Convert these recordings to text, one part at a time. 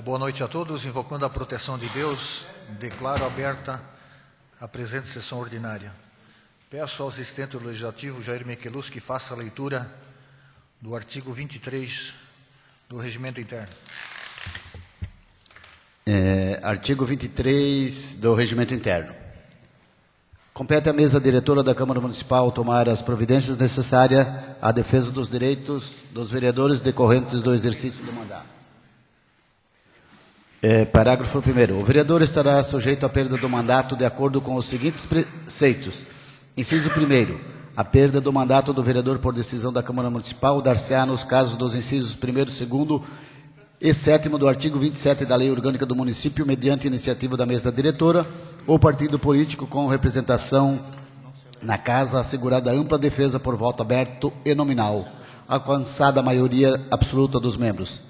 Boa noite a todos. Invocando a proteção de Deus, declaro aberta a presente sessão ordinária. Peço ao assistente legislativo, Jair Miquelus, que faça a leitura do artigo 23 do Regimento Interno. Artigo 23 do Regimento Interno. Compete à mesa diretora da Câmara Municipal tomar as providências necessárias à defesa dos direitos dos vereadores decorrentes do exercício do mandato. Parágrafo 1º. O vereador estará sujeito à perda do mandato de acordo com os seguintes preceitos. Inciso 1º. A perda do mandato do vereador por decisão da Câmara Municipal dar-se-á nos casos dos incisos 1º, 2º e 7º do artigo 27 da Lei Orgânica do Município, mediante iniciativa da mesa diretora ou partido político com representação na Casa, assegurada ampla defesa por voto aberto e nominal, alcançada a maioria absoluta dos membros.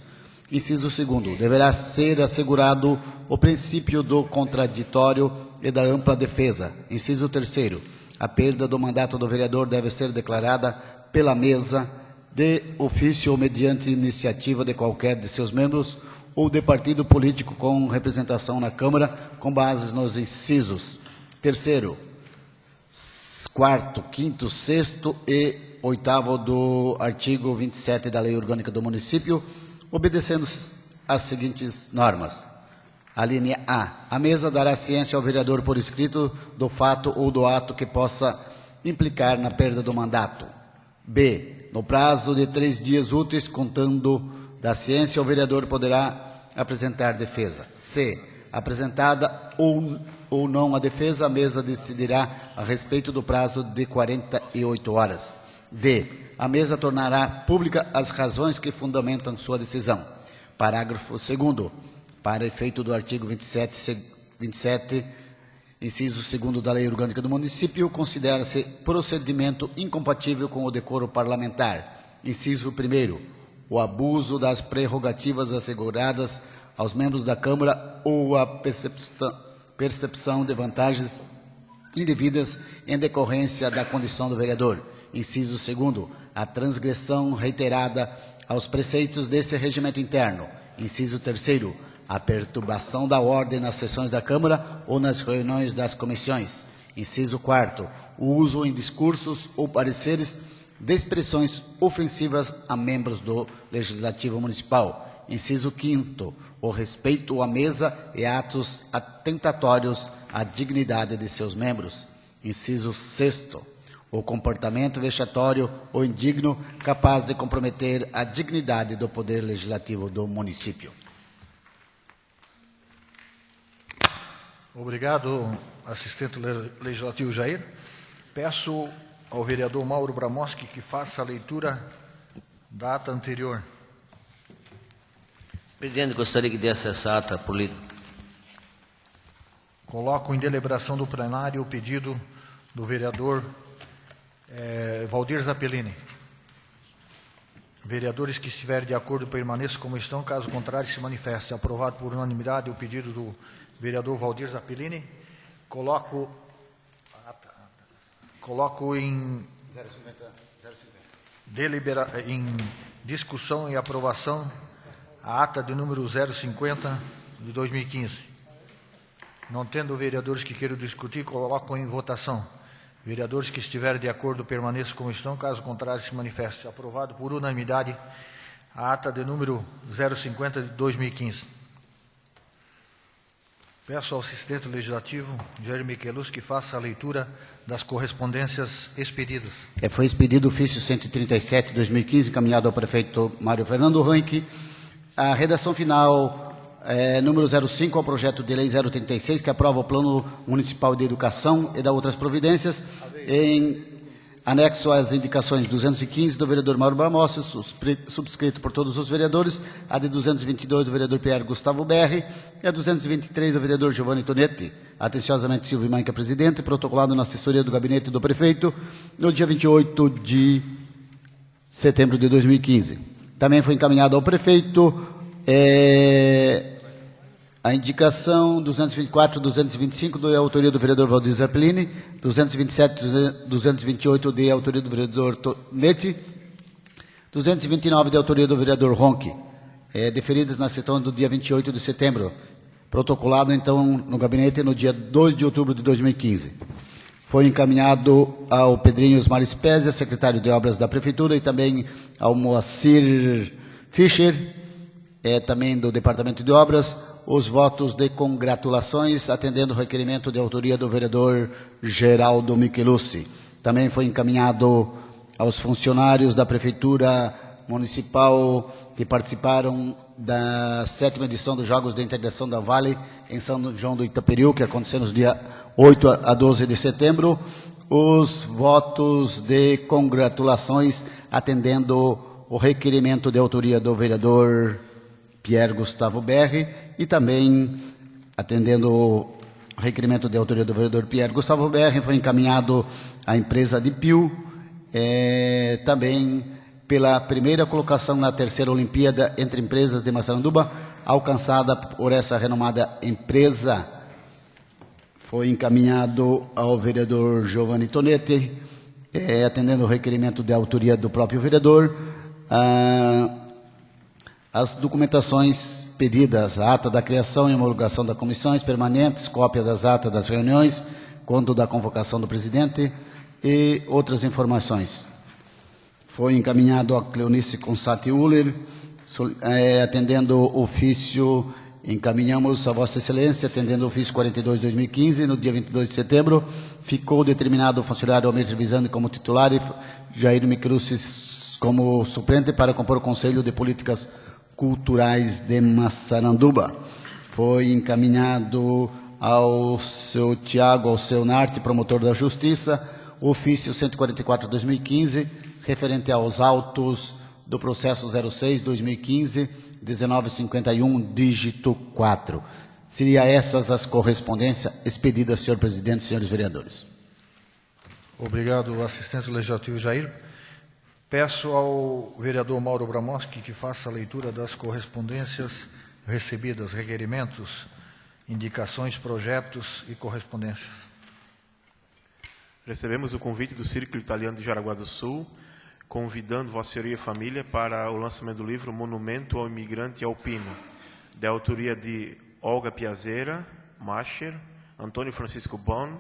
Inciso 2º. Deverá ser assegurado o princípio do contraditório e da ampla defesa. Inciso 3º. A perda do mandato do vereador deve ser declarada pela mesa de ofício ou mediante iniciativa de qualquer de seus membros ou de partido político com representação na Câmara, com bases nos incisos 3º, 4º, 5º, 6º e 8º do artigo 27 da Lei Orgânica do Município, obedecendo às seguintes normas. A linha A. A mesa dará ciência ao vereador por escrito do fato ou do ato que possa implicar na perda do mandato. B. No prazo de 3 dias úteis, contando da ciência, o vereador poderá apresentar defesa. C. Apresentada ou não a defesa, a mesa decidirá a respeito do prazo de 48 horas. D. A mesa tornará pública as razões que fundamentam sua decisão. Parágrafo 2º. Para efeito do artigo 27, inciso 2º da Lei Orgânica do Município, considera-se procedimento incompatível com o decoro parlamentar. Inciso 1º. O abuso das prerrogativas asseguradas aos membros da Câmara ou a percepção de vantagens indevidas em decorrência da condição do vereador. Inciso 2º. A transgressão reiterada aos preceitos deste regimento interno. Inciso 3º. A perturbação da ordem nas sessões da Câmara ou nas reuniões das comissões. Inciso 4º. O uso em discursos ou pareceres de expressões ofensivas a membros do Legislativo Municipal. Inciso 5º. O respeito à mesa e atos atentatórios à dignidade de seus membros. Inciso 6º. O comportamento vexatório ou indigno capaz de comprometer a dignidade do Poder Legislativo do município. Obrigado, assistente legislativo Jair. Peço ao vereador Mauro Bramoski que faça a leitura da ata anterior. Presidente, gostaria que desse essa ata por lido. Coloco em deliberação do plenário o pedido do vereador Valdir Zappellini. Vereadores que estiverem de acordo permaneçam como estão, caso contrário se manifestem. Aprovado por unanimidade o pedido do vereador Valdir Zappellini. Coloco em em discussão e aprovação a ata de número 050 de 2015. Não tendo vereadores que queiram discutir, coloco em votação. Vereadores que estiverem de acordo permaneçam como estão, caso contrário se manifestem. Aprovado por unanimidade a ata de número 050 de 2015. Peço ao assistente legislativo, Jair Miquelus, que faça a leitura das correspondências expedidas. Foi expedido o ofício 137 de 2015, encaminhado ao prefeito Mário Fernando Ranque. A redação final número 05 ao projeto de lei 036, que aprova o Plano Municipal de Educação e dá outras providências, em anexo às indicações 215 do vereador Mauro Bramoski, subscrito por todos os vereadores, a de 222 do vereador Pierre Gustavo Berri e a 223 do vereador Giovanni Tonetti. Atenciosamente, Silvio Manca, presidente, protocolado na assessoria do gabinete do prefeito, no dia 28 de setembro de 2015. Também foi encaminhado ao prefeito a indicação 224 e 225 de autoria do vereador Valdir Zappellini, 227 e 228 de autoria do vereador Tonetti, 229 de autoria do vereador Ronchi, deferidas na sessão do dia 28 de setembro, protocolado, então, no gabinete no dia 2 de outubro de 2015. Foi encaminhado ao Pedrinho Osmar Spezia, secretário de Obras da Prefeitura, e também ao Moacir Fischer, também do Departamento de Obras, os votos de congratulações, atendendo o requerimento de autoria do vereador Geraldo Michelucci. Também foi encaminhado aos funcionários da Prefeitura Municipal que participaram da 7ª edição dos Jogos de Integração da Vale em São João do Itaperiú, que aconteceu nos dias 8 a 12 de setembro, os votos de congratulações, atendendo o requerimento de autoria do vereador Pierre Gustavo Berri, e também, atendendo o requerimento de autoria do vereador Pierre Gustavo Berri, foi encaminhado à empresa de Pio, também pela primeira colocação na 3ª Olimpíada entre empresas de Massaranduba, alcançada por essa renomada empresa. Foi encaminhado ao vereador Giovanni Tonetti, atendendo o requerimento de autoria do próprio vereador, as documentações pedidas, a ata da criação e homologação das comissões permanentes, cópia das atas das reuniões, quanto da convocação do presidente e outras informações. Foi encaminhado a Cleonice Consati Uller, atendendo o ofício, encaminhamos a Vossa Excelência, atendendo o ofício 42/2015, no dia 22 de setembro, ficou determinado o funcionário Almir Trevisani como titular e Jair Michelucci como suplente para compor o Conselho de Políticas Culturais de Massaranduba. Foi encaminhado ao seu Tiago Alceunarte, promotor da Justiça, o ofício 144/2015, referente aos autos do processo 06/2015, 1951, dígito 4. Seria essas as correspondências expedidas, senhor presidente e senhores vereadores. Obrigado, assistente legislativo Jair. Peço ao vereador Mauro Bramoski que faça a leitura das correspondências recebidas, requerimentos, indicações, projetos e correspondências. Recebemos o convite do Círculo Italiano de Jaraguá do Sul, convidando Vossa Senhoria e família para o lançamento do livro Monumento ao Imigrante Alpino, da autoria de Olga Piazeira, Mascher, Antônio Francisco Bon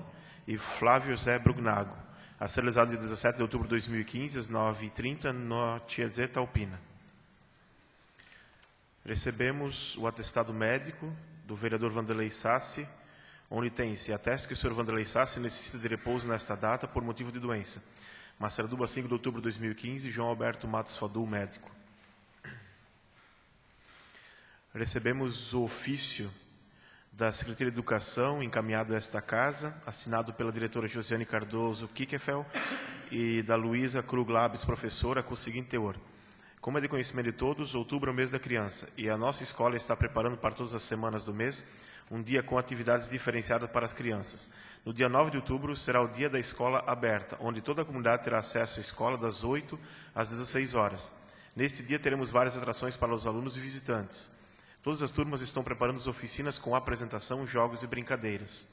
e Flávio José Brugnago, a ser realizado dia 17 de outubro de 2015, às 9h30, no Chiazzetta Alpina. Recebemos o atestado médico do vereador Vanderlei Sassi, onde tem-se atesta que o senhor Vanderlei Sassi necessita de repouso nesta data por motivo de doença. Massaranduba, 5 de outubro de 2015, João Alberto Matos Fadu, médico. Recebemos o ofício da Secretaria de Educação, encaminhado a esta casa, assinado pela diretora Josiane Cardoso Kikefel e da Luísa Kruglabes, professora, com o seguinte teor. Como é de conhecimento de todos, outubro é o mês da criança e a nossa escola está preparando para todas as semanas do mês um dia com atividades diferenciadas para as crianças. No dia 9 de outubro será o dia da escola aberta, onde toda a comunidade terá acesso à escola das 8 às 16 horas. Neste dia teremos várias atrações para os alunos e visitantes. Todas as turmas estão preparando as oficinas com apresentação, jogos e brincadeiras.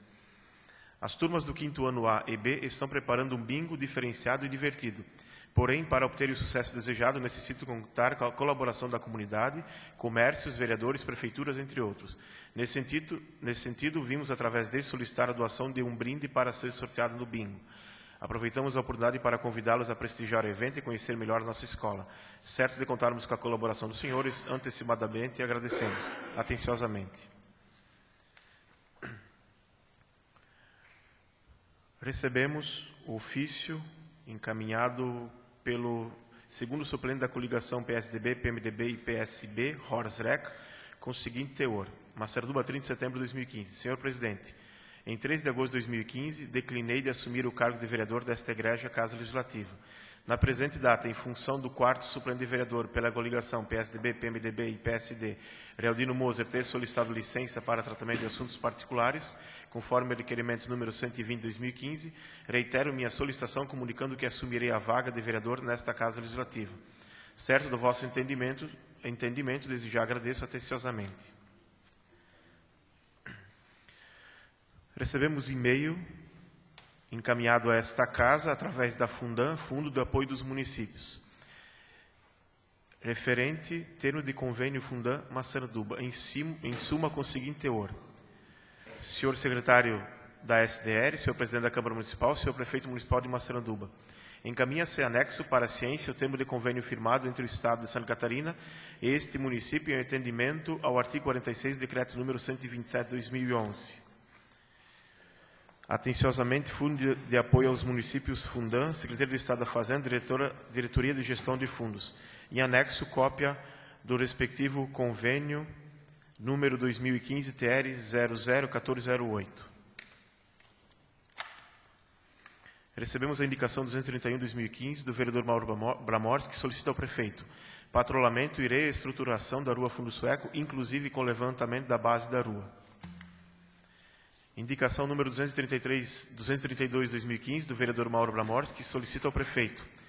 As turmas do 5º ano A e B estão preparando um bingo diferenciado e divertido. Porém, para obter o sucesso desejado, necessito contar com a colaboração da comunidade, comércios, vereadores, prefeituras, entre outros. Nesse sentido, vimos, através dele, solicitar a doação de um brinde para ser sorteado no bingo. Aproveitamos a oportunidade para convidá-los a prestigiar o evento e conhecer melhor a nossa escola. Certo de contarmos com a colaboração dos senhores, antecipadamente, e agradecemos atenciosamente. Recebemos o ofício encaminhado pelo segundo suplente da coligação PSDB, PMDB e PSB, Horst Reck, com o seguinte teor. Massaranduba, 30 de setembro de 2015. Senhor presidente, em 3 de agosto de 2015, declinei de assumir o cargo de vereador desta Igreja Casa Legislativa. Na presente data, em função do 4º suplente de vereador pela coligação PSDB, PMDB e PSD, Realdino Moser, ter solicitado licença para tratamento de assuntos particulares, conforme o requerimento número 120 de 2015, reitero minha solicitação comunicando que assumirei a vaga de vereador nesta Casa Legislativa. Certo do vosso entendimento, desde já agradeço atenciosamente. Recebemos e-mail encaminhado a esta casa através da Fundam, Fundo de Apoio dos Municípios. Referente, termo de convênio Fundan Massaranduba, em suma com o seguinte teor. Senhor secretário da SDR, senhor presidente da Câmara Municipal, senhor prefeito municipal de Massaranduba, encaminha-se anexo para a ciência o termo de convênio firmado entre o Estado de Santa Catarina e este município em atendimento ao artigo 46 do decreto número 127 de 2011. Atenciosamente, Fundo de Apoio aos Municípios Fundan, Secretaria do Estado da Fazenda, Diretoria de Gestão de Fundos. Em anexo, cópia do respectivo convênio número 2015 TR 001408. Recebemos a indicação 231/2015 do vereador Mauro Bramores, que solicita ao prefeito patrulhamento e reestruturação da Rua Fundo Sueco, inclusive com levantamento da base da rua. Indicação número 232/2015 do vereador Mauro Bramores, que solicita ao prefeito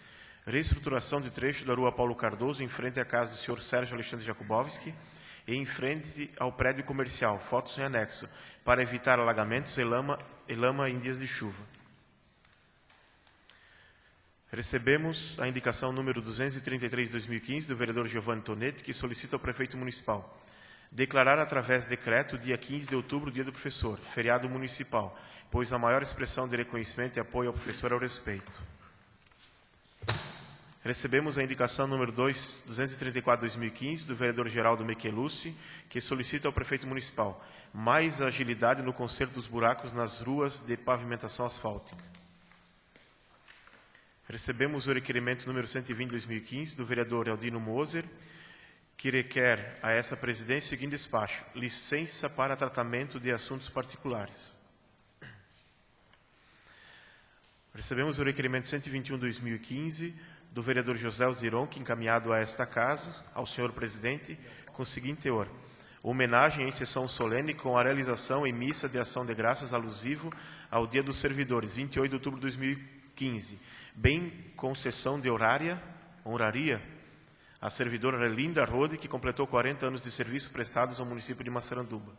reestruturação de trecho da Rua Paulo Cardoso, em frente à casa do senhor Sérgio Alexandre Jakubowski e em frente ao prédio comercial, fotos em anexo, para evitar alagamentos e lama em dias de chuva. Recebemos a indicação número 233/2015 do vereador Giovanni Tonetti, que solicita ao prefeito municipal declarar através de decreto o dia 15 de outubro, dia do professor, feriado municipal, pois a maior expressão de reconhecimento e apoio ao professor é o respeito. Recebemos a indicação número 234/2015 do vereador Geraldo Michelucci, que solicita ao prefeito municipal mais agilidade no conserto dos buracos nas ruas de pavimentação asfáltica. Recebemos o requerimento número 120/2015 do vereador Eldino Moser, que requer a essa presidência o seguinte despacho: licença para tratamento de assuntos particulares. Recebemos o requerimento 121/2015 do vereador José Alziron, encaminhado a esta casa, ao senhor presidente, com o seguinte teor: homenagem em sessão solene com a realização em missa de ação de graças alusivo ao Dia dos Servidores, 28 de outubro de 2015, bem concessão de honraria a servidora Relinda Rode, que completou 40 anos de serviço prestados ao município de Massaranduba.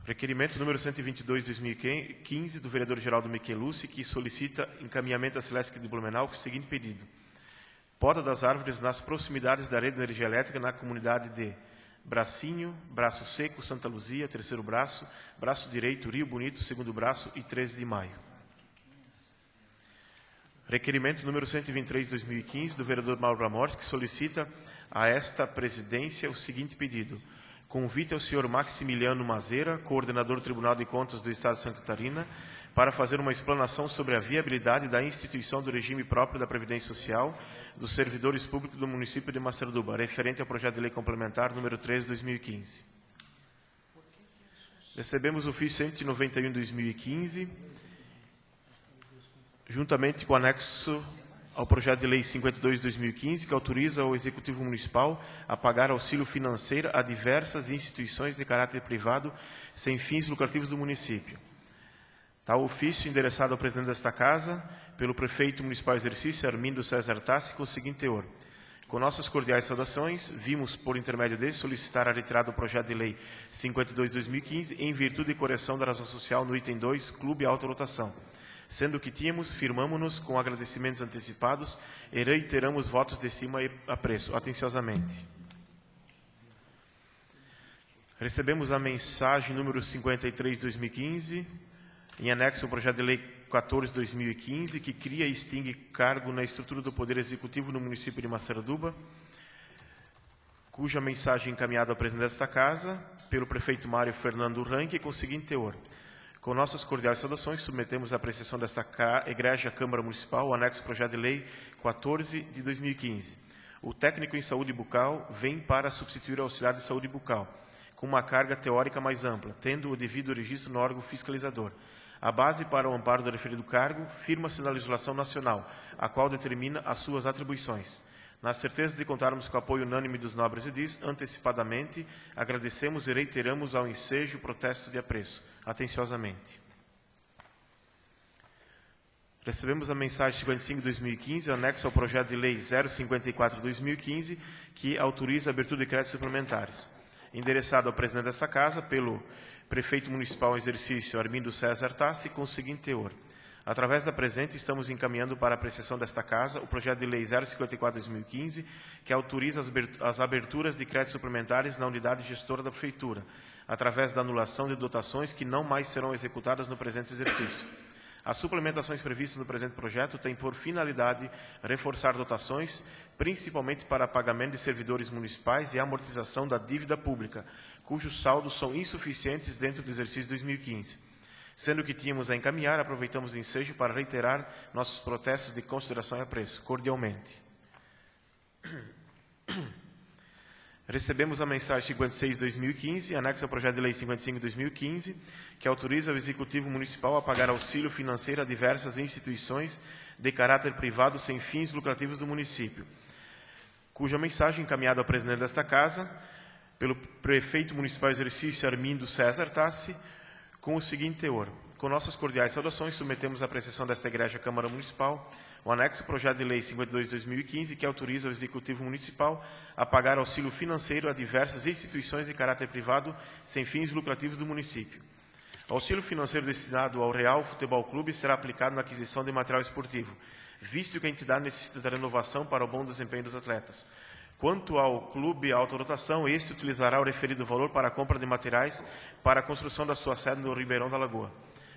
Requerimento número 122/2015 do vereador Geraldo Michelucci, que solicita encaminhamento à Celeste de Blumenau com o seguinte pedido: poda das árvores nas proximidades da rede de energia elétrica na comunidade de Bracinho, Braço Seco, Santa Luzia, Terceiro Braço, Braço Direito, Rio Bonito, Segundo Braço e 13 de Maio. Requerimento número 123/2015 do vereador Mauro Bramores, que solicita a esta presidência o seguinte pedido: convite ao senhor Maximiliano Mazeira, coordenador do Tribunal de Contas do Estado de Santa Catarina, para fazer uma explanação sobre a viabilidade da instituição do regime próprio da Previdência Social dos servidores públicos do município de Massaranduba, referente ao projeto de lei complementar número 13/2015. Recebemos o ofício 191/2015, juntamente com o anexo ao projeto de lei 52/2015, que autoriza o Executivo Municipal a pagar auxílio financeiro a diversas instituições de caráter privado sem fins lucrativos do município. Tal ofício endereçado ao presidente desta Casa, pelo prefeito municipal exercício, Armindo César Tassi, com o seguinte teor: com nossas cordiais saudações, vimos, por intermédio dele, solicitar a retirada do projeto de lei 52/2015, em virtude de correção da razão social no item 2, Clube Alta Rotação. Sendo que tínhamos, firmamo-nos com agradecimentos antecipados e reiteramos votos de estima e apreço. Atenciosamente. Recebemos a mensagem número 53/2015, em anexo ao projeto de lei 14/2015, que cria e extingue cargo na estrutura do Poder Executivo no município de Massaranduba, cuja mensagem encaminhada ao presidente desta Casa, pelo prefeito Mário Fernando Ranque, com o seguinte teor: com nossas cordiais saudações, submetemos à apreciação desta Egrégia Câmara Municipal o anexo ao projeto de lei 14/2015. O técnico em saúde bucal vem para substituir o auxiliar de saúde bucal, com uma carga teórica mais ampla, tendo o devido registro no órgão fiscalizador. A base para o amparo do referido cargo firma-se na legislação nacional, a qual determina as suas atribuições. Na certeza de contarmos com o apoio unânime dos nobres edis, antecipadamente, agradecemos e reiteramos ao ensejo o protesto de apreço. Atenciosamente. Recebemos a mensagem 55/2015, anexo ao projeto de lei 054/2015, que autoriza a abertura de créditos suplementares. Endereçado ao presidente desta Casa, pelo prefeito municipal em exercício, Armindo César Tassi, com o seguinte teor: Através da presente, estamos encaminhando para a apreciação desta Casa o projeto de lei 054/2015, que autoriza as aberturas de créditos suplementares na unidade gestora da Prefeitura, através da anulação de dotações que não mais serão executadas no presente exercício. As suplementações previstas no presente projeto têm por finalidade reforçar dotações, principalmente para pagamento de servidores municipais e amortização da dívida pública, cujos saldos são insuficientes dentro do exercício 2015. Sendo que tínhamos a encaminhar, aproveitamos o ensejo para reiterar nossos protestos de consideração e apreço, cordialmente. Recebemos a mensagem 56/2015, anexo ao projeto de lei 55/2015, que autoriza o Executivo Municipal a pagar auxílio financeiro a diversas instituições de caráter privado sem fins lucrativos do município, cuja mensagem encaminhada ao presidente desta Casa, pelo prefeito municipal exercício Armindo César Tassi, com o seguinte teor: com nossas cordiais saudações, submetemos à apreciação desta Igreja Câmara Municipal o anexo ao projeto de lei 52/2015, que autoriza o Executivo Municipal a pagar auxílio financeiro a diversas instituições de caráter privado sem fins lucrativos do município. O auxílio financeiro destinado ao Real Futebol Clube será aplicado na aquisição de material esportivo, visto que a entidade necessita da renovação para o bom desempenho dos atletas. Quanto ao clube autorotação, este utilizará o referido valor para a compra de materiais para a construção da sua sede no Ribeirão da Lagoa.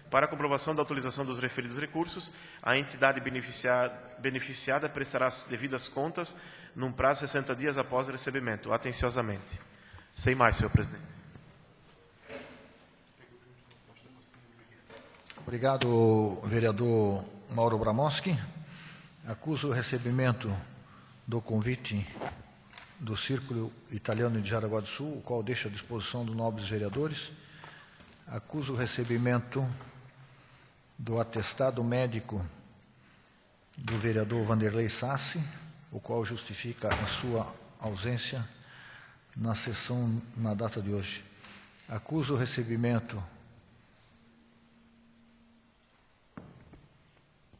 Para a comprovação da utilização dos referidos recursos, a entidade beneficiada prestará as devidas contas num prazo de 60 dias após o recebimento. Atenciosamente. Sem mais, senhor presidente. Obrigado, vereador Mauro Bramoski. Acuso o recebimento do convite do Círculo Italiano de Jaraguá do Sul, o qual deixo à disposição dos nobres vereadores. Acuso o recebimento do atestado médico do vereador Vanderlei Sassi, o qual justifica a sua ausência na sessão na data de hoje. Acuso o recebimento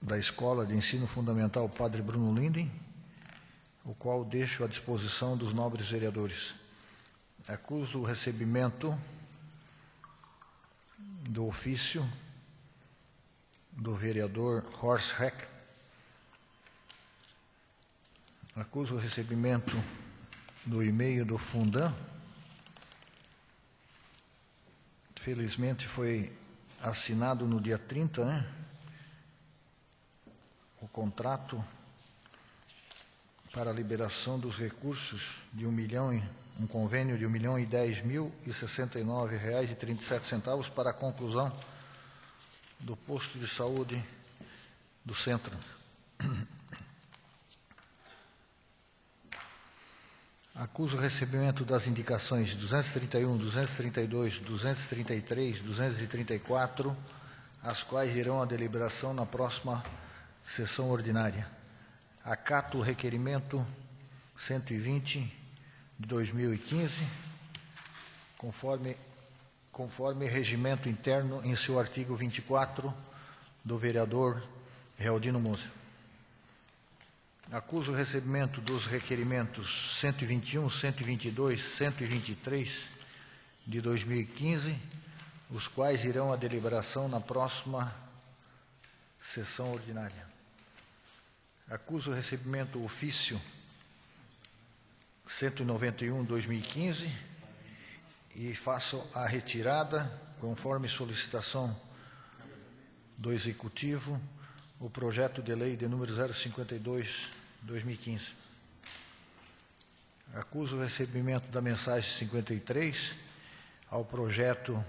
da Escola de Ensino Fundamental Padre Bruno Linden, o qual deixo à disposição dos nobres vereadores. Acuso o recebimento do ofício do vereador Horst Heck. Acuso o recebimento do e-mail do Fundan. Felizmente foi assinado no dia 30, né? O contrato para a liberação dos recursos de um convênio de R$1.010.069,37 para a conclusão do posto de saúde do centro. Acuso o recebimento das indicações 231, 232, 233, 234, as quais irão à deliberação na próxima sessão ordinária. Acato o requerimento 120 de 2015, conforme regimento interno em seu artigo 24, do vereador Realdino Moser. Acuso o recebimento dos requerimentos 121, 122, 123 de 2015, os quais irão à deliberação na próxima sessão ordinária. Acuso o recebimento ofício 191, 2015, e faço a retirada, conforme solicitação do Executivo, o projeto de lei de número 052, 2015. Acuso o recebimento da mensagem 53 ao projeto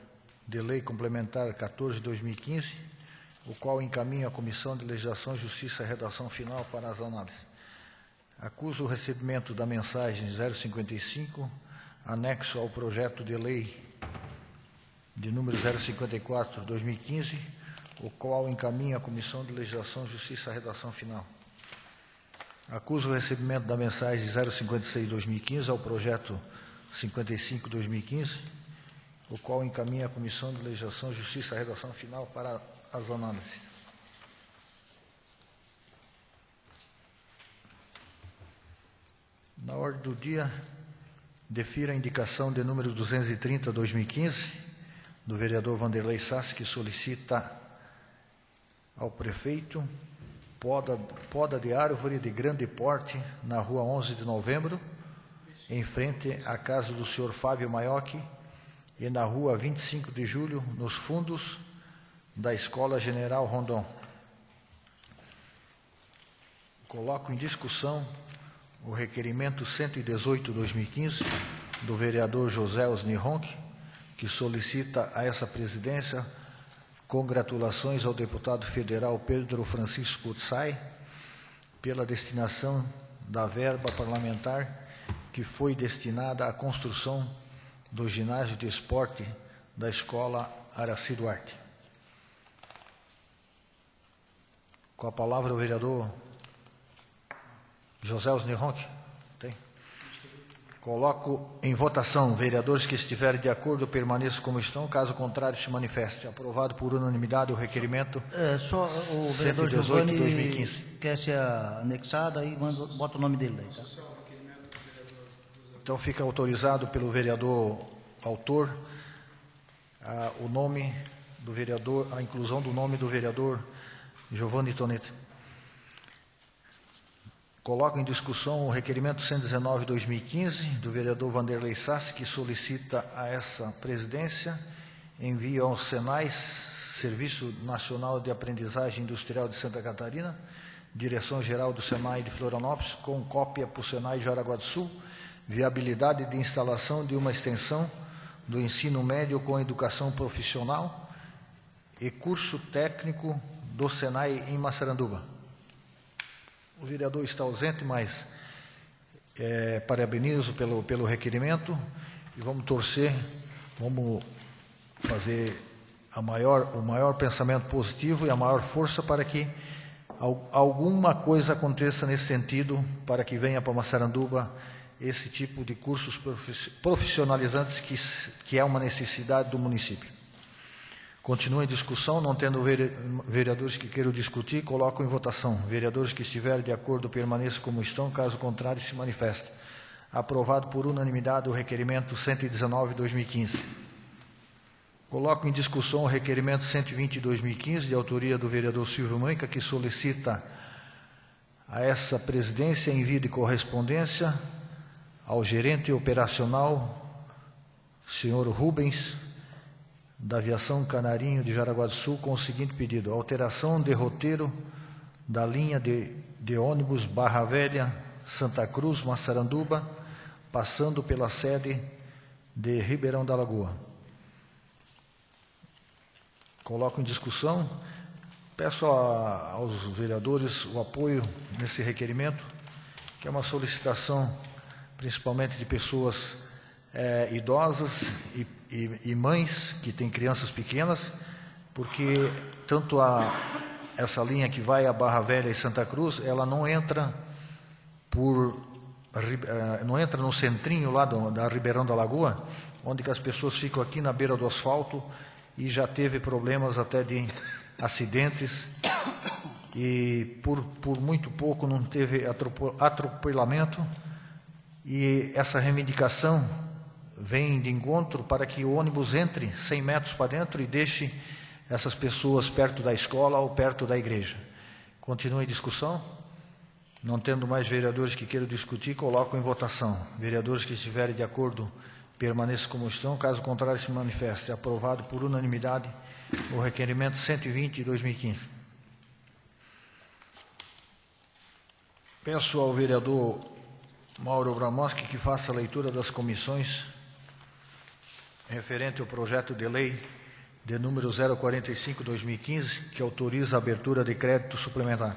de lei complementar 14, 2015, o qual encaminha à Comissão de Legislação, Justiça e Redação Final para as análises. Acuso o recebimento da mensagem 055, anexo ao projeto de lei de número 054, 2015, o qual encaminha à Comissão de Legislação, Justiça e Redação Final. Acuso o recebimento da mensagem 056, 2015, ao projeto 55, 2015, o qual encaminha à Comissão de Legislação, Justiça e Redação Final para as análises. Na ordem do dia, defiro a indicação de número 230, 2015, do vereador Vanderlei Sassi, que solicita ao prefeito, poda de árvore de grande porte na rua 11 de novembro, em frente à casa do senhor Fábio Maiocchi, e na rua 25 de julho, nos fundos da Escola General Rondon. Coloco em discussão o requerimento 118/2015 do vereador José Osni Ronchi, que solicita a essa presidência congratulações ao deputado federal Pedro Francisco Utsai pela destinação da verba parlamentar que foi destinada à construção do ginásio de esporte da Escola Araci Duarte. Com a palavra o vereador José Osni Ronchi. Tem? Coloco em votação. Vereadores que estiverem de acordo permaneçam como estão, caso contrário se manifeste. Aprovado por unanimidade o requerimento. Só o vereador 118, Giovanni 2015. quer ser anexado, aí bota o nome dele aí, tá? Então fica autorizado pelo vereador autor o nome do vereador, a inclusão do nome do vereador Giovanni Tonetti. Coloco em discussão o requerimento 119/2015 do vereador Vanderlei Sassi, que solicita a essa presidência envio ao SENAI, Serviço Nacional de Aprendizagem Industrial de Santa Catarina, Direção-Geral do SENAI de Florianópolis, com cópia para o SENAI de Jaraguá do Sul, viabilidade de instalação de uma extensão do ensino médio com educação profissional e curso técnico do SENAI em Massaranduba. O vereador está ausente, mas parabenizo pelo requerimento e vamos torcer, vamos fazer o maior pensamento positivo e a maior força para que alguma coisa aconteça nesse sentido, para que venha para Massaranduba esse tipo de cursos profissionalizantes que é uma necessidade do município. Continua em discussão, não tendo vereadores que queiram discutir, coloco em votação. Vereadores que estiverem de acordo permaneçam como estão, caso contrário se manifestem. Aprovado por unanimidade o requerimento 119/2015. Coloco em discussão o requerimento 120/2015, de autoria do vereador Silvio Maica, que solicita a essa presidência envio de correspondência ao gerente operacional, senhor Rubens, da Aviação Canarinho de Jaraguá do Sul, com o seguinte pedido: alteração de roteiro da linha de ônibus Barra Velha, Santa Cruz, Massaranduba, passando pela sede de Ribeirão da Lagoa. Coloco em discussão, peço aos vereadores o apoio nesse requerimento, que é uma solicitação principalmente de pessoas idosas e mães que têm crianças pequenas, porque tanto essa linha que vai a Barra Velha e Santa Cruz, ela não entra no centrinho lá da Ribeirão da Lagoa, onde que as pessoas ficam aqui na beira do asfalto e já teve problemas até de acidentes e por muito pouco não teve atropelamento, e essa reivindicação vem de encontro para que o ônibus entre 100 metros para dentro e deixe essas pessoas perto da escola ou perto da igreja. Continua em discussão. Não tendo mais vereadores que queiram discutir, coloco em votação. Vereadores que estiverem de acordo, permaneçam como estão. Caso contrário, se manifeste. Aprovado por unanimidade o requerimento 120/2015. Peço ao vereador Mauro Bramoski que faça a leitura das comissões referente ao projeto de lei de número 045/2015, que autoriza a abertura de crédito suplementar.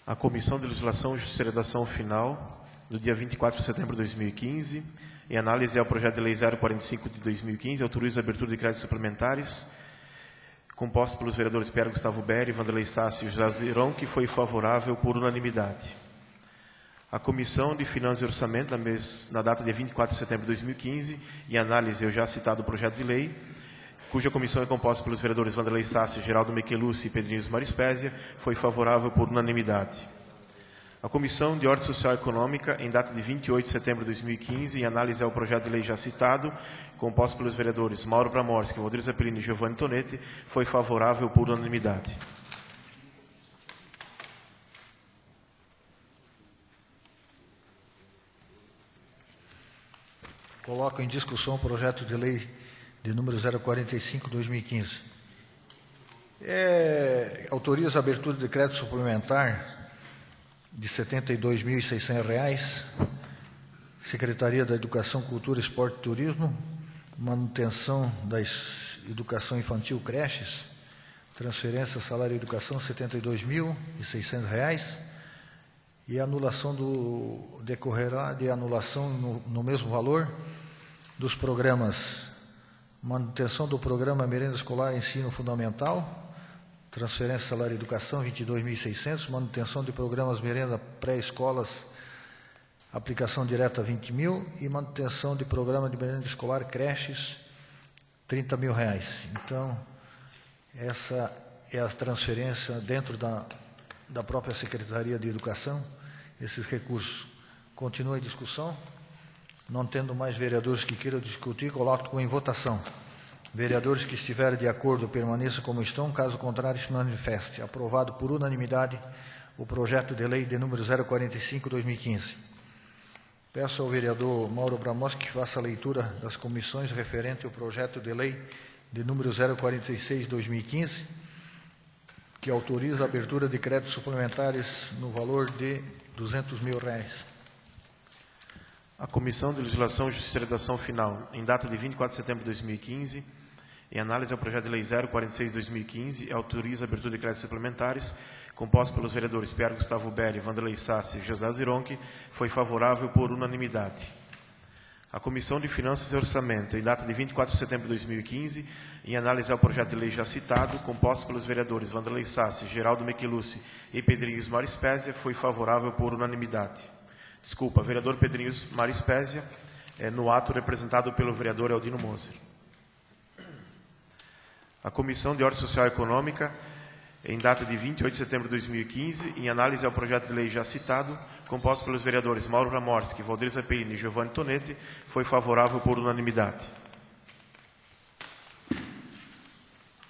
A Comissão de Legislação e Justiça e Redação Final, do dia 24 de setembro de 2015, em análise ao projeto de lei 045 de 2015, autoriza a abertura de créditos suplementares, composto pelos vereadores Pierre Gustavo Berry, Vanderlei Sassi e José Zirão, que foi favorável por unanimidade. A Comissão de Finanças e Orçamento, na data de 24 de setembro de 2015, em análise ao já citado projeto de lei, cuja comissão é composta pelos vereadores Vanderlei Sassi, Geraldo Michelucci e Pedrinho Marispésia, foi favorável por unanimidade. A Comissão de Ordem Social e Econômica, em data de 28 de setembro de 2015, em análise ao projeto de lei já citado, composto pelos vereadores Mauro Bramorski, Valdir Zeppelin e Giovanni Tonetti, foi favorável por unanimidade. Coloco em discussão o projeto de lei de número 045/2015. Autoriza a abertura de crédito suplementar de R$ 72.600, Secretaria da Educação, Cultura, Esporte e Turismo, manutenção da educação infantil, creches, transferência, salário e educação, R$ 72.600, e anulação decorrerá de anulação no mesmo valor dos programas, manutenção do programa Merenda Escolar Ensino Fundamental, transferência, salário e educação, R$ 22.600, manutenção de programas merenda pré-escolas, aplicação direta, R$ 20.000, e manutenção de programa de merenda escolar, creches, R$ 30.000. Então, essa é a transferência dentro da própria Secretaria de Educação, esses recursos. Continua a discussão. Não tendo mais vereadores que queiram discutir, coloco em votação. Vereadores que estiverem de acordo permaneçam como estão, caso contrário se manifeste. Aprovado por unanimidade o projeto de lei de número 045/2015. Peço ao vereador Mauro Bramorski que faça a leitura das comissões referente ao projeto de lei de número 046/2015, que autoriza a abertura de créditos suplementares no valor de R$ 200.000. A Comissão de Legislação, Justiça e Redação Final, em data de 24 de setembro de 2015, em análise ao projeto de lei 046/2015, autoriza a abertura de créditos suplementares, composto pelos vereadores Pierre Gustavo Belli, Vanderlei Sassi e José Zironchi, foi favorável por unanimidade. A Comissão de Finanças e Orçamento, em data de 24 de setembro de 2015, em análise ao projeto de lei já citado, composto pelos vereadores Vanderlei Sassi, Geraldo Micheluzzi e Pedrinhos Marispésia, foi favorável por unanimidade. Desculpa, vereador Pedrinhos Marispésia, no ato representado pelo vereador Eldino Moser. A Comissão de Ordem Social e Econômica, em data de 28 de setembro de 2015, em análise ao projeto de lei já citado, composto pelos vereadores Mauro Bramorski, Valdir Zeppelin e Giovanni Tonetti, foi favorável por unanimidade.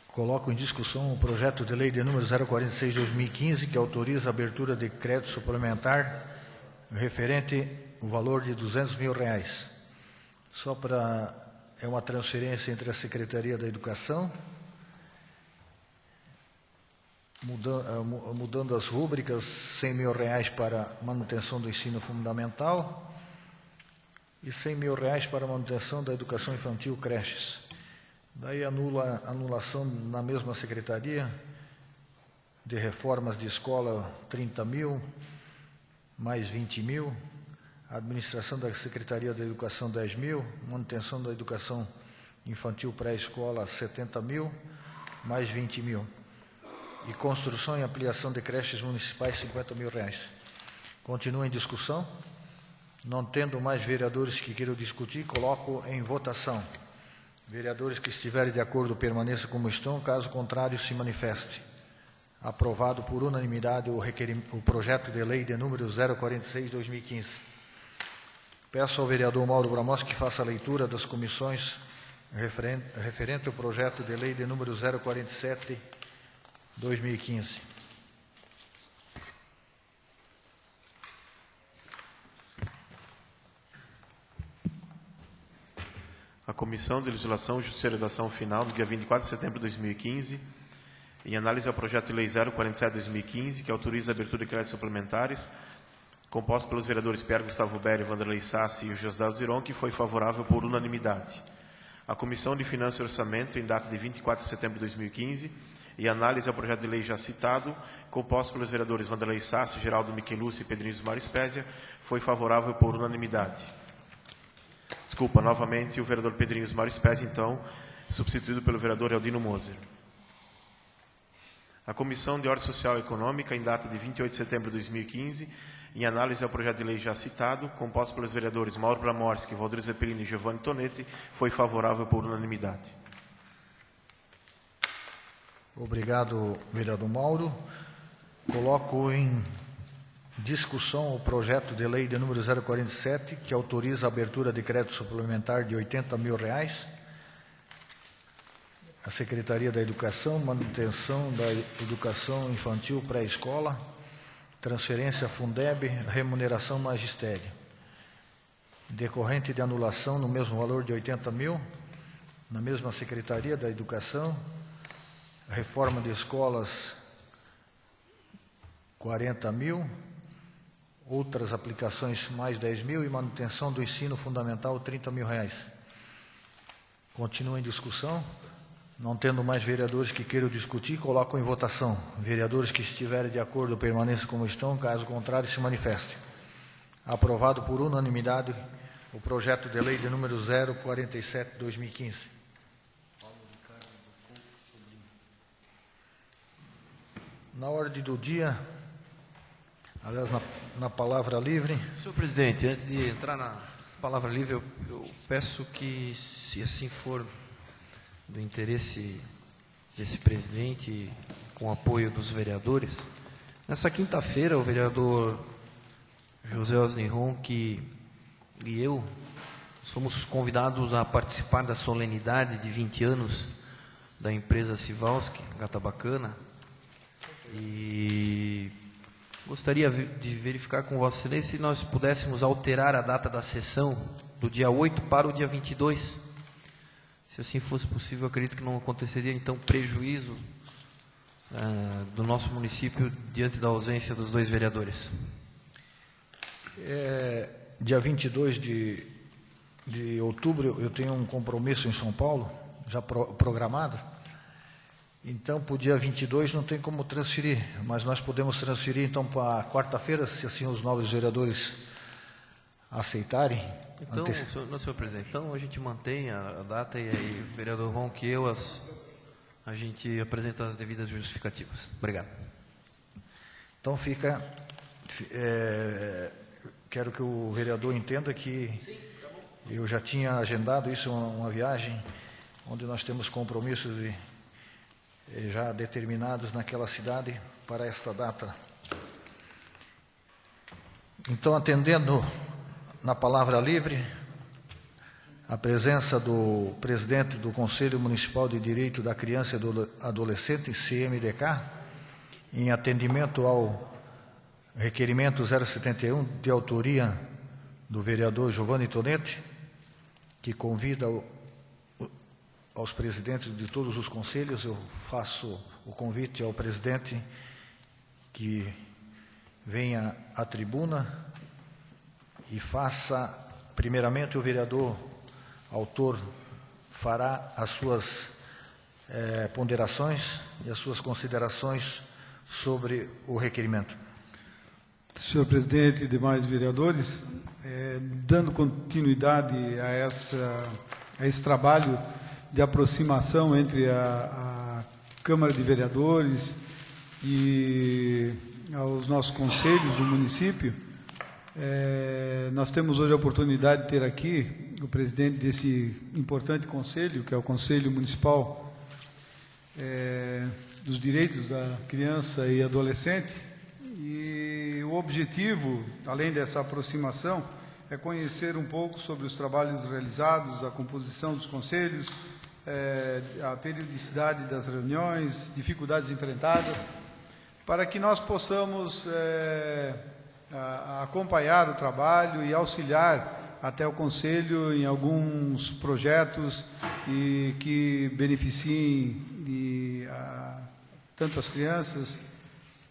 Coloco em discussão o projeto de lei de número 046/2015, que autoriza a abertura de crédito suplementar referente ao valor de R$ 200.000. É uma transferência entre a Secretaria da Educação, mudando as rúbricas, R$ 100.000 para manutenção do ensino fundamental e R$ 100.000 para manutenção da educação infantil, creches. Daí anulação na mesma secretaria de reformas de escola, R$ 30.000, mais R$ 20.000, administração da Secretaria da Educação, R$ 10.000, manutenção da educação infantil pré-escola, R$ 70.000, mais R$ 20.000. E construção e ampliação de creches municipais, R$ 50.000. Continua em discussão. Não tendo mais vereadores que queiram discutir, coloco em votação. Vereadores que estiverem de acordo permaneçam como estão, caso contrário se manifeste. Aprovado por unanimidade o projeto de lei de número 046/2015. Peço ao vereador Mauro Bramorski que faça a leitura das comissões referente ao projeto de lei de número 047/2015. A Comissão de Legislação, Justiça e Redação Final, no dia 24 de setembro de 2015, em análise ao projeto de lei 047/2015, que autoriza a abertura de créditos suplementares, composto pelos vereadores Pierre Gustavo Belli, Vanderlei Sassi e José Zironchi, foi favorável por unanimidade. A Comissão de Finanças e Orçamento, em data de 24 de setembro de 2015, em análise ao projeto de lei já citado, composto pelos vereadores Vanderlei Sassi, Geraldo Micheluzzi e Pedrinhos Marispésia, foi favorável por unanimidade. Desculpa, novamente, o vereador Pedrinhos Marispésia, então, substituído pelo vereador Eldino Moser. A Comissão de Ordem Social e Econômica, em data de 28 de setembro de 2015, em análise ao projeto de lei já citado, composto pelos vereadores Mauro Bramorski, Valdir Zeppelin e Giovanni Tonetti, foi favorável por unanimidade. Obrigado, vereador Mauro. Coloco em discussão ao projeto de lei de número 047, que autoriza a abertura de crédito suplementar de R$80 mil. A Secretaria da Educação, manutenção da educação infantil pré-escola, transferência Fundeb, remuneração magistério. Decorrente de anulação no mesmo valor de R$80 mil, na mesma Secretaria da Educação, reforma de escolas, R$40 mil, outras aplicações mais R$10 mil e manutenção do ensino fundamental R$30 mil. Continua em discussão. Não tendo mais vereadores que queiram discutir, coloco em votação. Vereadores que estiverem de acordo permaneçam como estão, caso contrário se manifestem. Aprovado por unanimidade o projeto de lei de número 047/2015. Na ordem do dia, aliás, na palavra livre. Senhor presidente, antes de entrar na palavra livre, eu peço que, se assim for do interesse desse presidente, com o apoio dos vereadores, nessa quinta-feira o vereador José Osni Ronchi e eu fomos convidados a participar da solenidade de 20 anos da empresa Civalski, Gata Bacana, e gostaria de verificar com Vossa Excelência se nós pudéssemos alterar a data da sessão do dia 8 para o dia 22. Se assim fosse possível, acredito que não aconteceria, então, prejuízo do nosso município diante da ausência dos dois vereadores. Dia 22 de outubro, eu tenho um compromisso em São Paulo, já programado. Então, para o dia 22 não tem como transferir, mas nós podemos transferir, então, para quarta-feira, se assim os novos vereadores aceitarem. Então, senhor presidente, então a gente mantém a data e aí o vereador Ronchi e eu, a gente apresenta as devidas justificativas. Obrigado. Então fica, quero que o vereador entenda que eu já tinha agendado isso, uma viagem, onde nós temos compromissos já determinados naquela cidade para esta data. Então, atendendo na palavra livre, a presença do presidente do Conselho Municipal de Direito da Criança e do Adolescente, CMDK, em atendimento ao requerimento 071, de autoria do vereador Giovanni Tonetti, que convida aos presidentes de todos os conselhos, eu faço o convite ao presidente que venha à tribuna e faça, primeiramente, o vereador autor fará as suas ponderações e as suas considerações sobre o requerimento. Senhor presidente e demais vereadores, dando continuidade a esse trabalho de aproximação entre a Câmara de Vereadores e aos nossos conselhos do município, nós temos hoje a oportunidade de ter aqui o presidente desse importante conselho, que é o Conselho Municipal dos Direitos da Criança e Adolescente, e o objetivo, além dessa aproximação, é conhecer um pouco sobre os trabalhos realizados, a composição dos conselhos, a periodicidade das reuniões, dificuldades enfrentadas, para que nós possamos acompanhar o trabalho e auxiliar até o Conselho em alguns projetos e que beneficiem tanto as crianças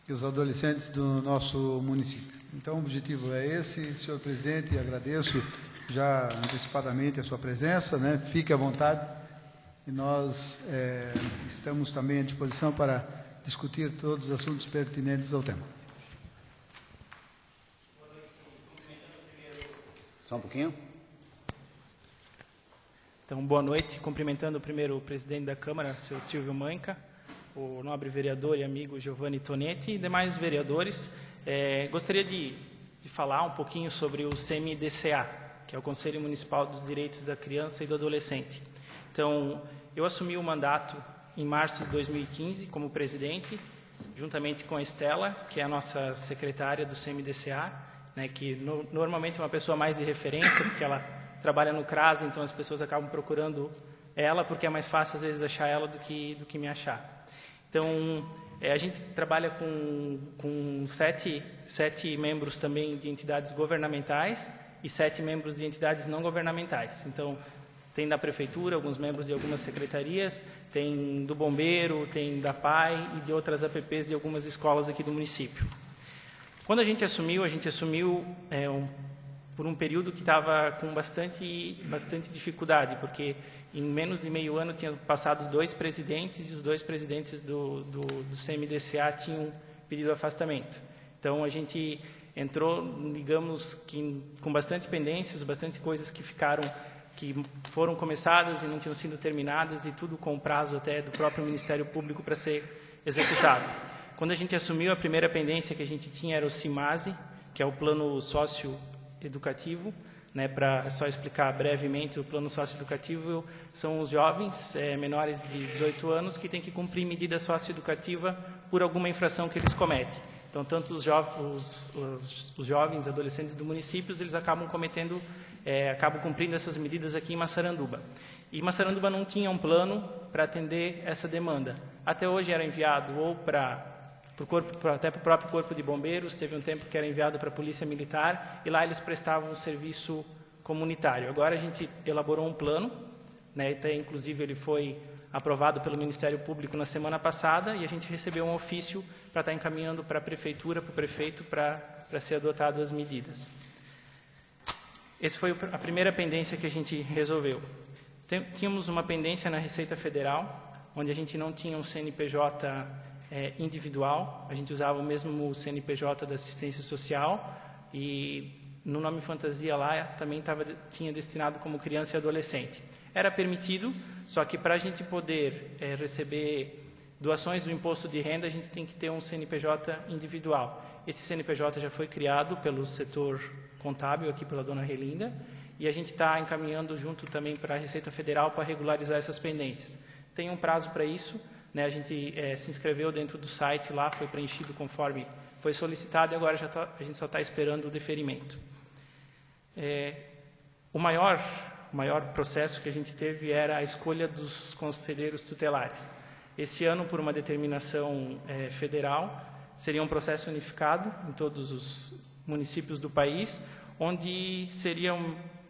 e os adolescentes do nosso município. Então, o objetivo é esse, senhor presidente, e agradeço já antecipadamente a sua presença, né? Fique à vontade e nós estamos também à disposição para discutir todos os assuntos pertinentes ao tema. Só um pouquinho. Então, boa noite. Cumprimentando primeiro o presidente da Câmara, seu Silvio Manca, o nobre vereador e amigo Giovanni Tonetti e demais vereadores. Gostaria de falar um pouquinho sobre o CMDCA, que é o Conselho Municipal dos Direitos da Criança e do Adolescente. Então, eu assumi o mandato em março de 2015 como presidente juntamente com a Estela, que é a nossa secretária do CMDCA, né, que normalmente é uma pessoa mais de referência, porque ela trabalha no CRAS, então as pessoas acabam procurando ela, porque é mais fácil, às vezes, achar ela do que me achar. Então, a gente trabalha com sete membros também de entidades governamentais e 7 membros de entidades não governamentais. Então, tem da Prefeitura, alguns membros de algumas secretarias, tem do Bombeiro, tem da PAI e de outras APPs de algumas escolas aqui do município. Quando a gente assumiu por um período que estava com bastante dificuldade, porque em menos de meio ano tinham passado os 2 presidentes e os 2 presidentes do CMDCA tinham pedido afastamento. Então, a gente entrou, digamos, com bastante pendências, bastante coisas que foram começadas e não tinham sido terminadas, e tudo com prazo até do próprio Ministério Público para ser executado. Quando a gente assumiu, a primeira pendência que a gente tinha era o CIMASE, que é o Plano Socioeducativo. Né, para só explicar brevemente, o Plano Socioeducativo são os jovens menores de 18 anos que têm que cumprir medida socioeducativa por alguma infração que eles cometem. Então, tanto os jovens, adolescentes do município, eles acabam cumprindo essas medidas aqui em Massaranduba. E Massaranduba não tinha um plano para atender essa demanda. Até hoje era enviado ou até para o próprio Corpo de Bombeiros, teve um tempo que era enviado para a Polícia Militar, e lá eles prestavam um serviço comunitário. Agora a gente elaborou um plano, né, até, inclusive ele foi aprovado pelo Ministério Público na semana passada, e a gente recebeu um ofício para estar encaminhando para a Prefeitura, para o Prefeito, para ser adotado as medidas. Essa foi a primeira pendência que a gente resolveu. Tínhamos uma pendência na Receita Federal, onde a gente não tinha um CNPJ individual, a gente usava o mesmo CNPJ da assistência social, e no nome fantasia lá também tinha destinado como criança e adolescente. Era permitido, só que para a gente poder receber doações do imposto de renda, a gente tem que ter um CNPJ individual. Esse CNPJ já foi criado pelo setor contábil, aqui pela dona Relinda, e a gente está encaminhando junto também para a Receita Federal para regularizar essas pendências. Tem um prazo para isso, né? A gente se inscreveu dentro do site lá, foi preenchido conforme foi solicitado, e agora a gente só está esperando o deferimento. O maior processo que a gente teve era a escolha dos conselheiros tutelares. Esse ano, por uma determinação federal, seria um processo unificado em todos os municípios do país, onde seria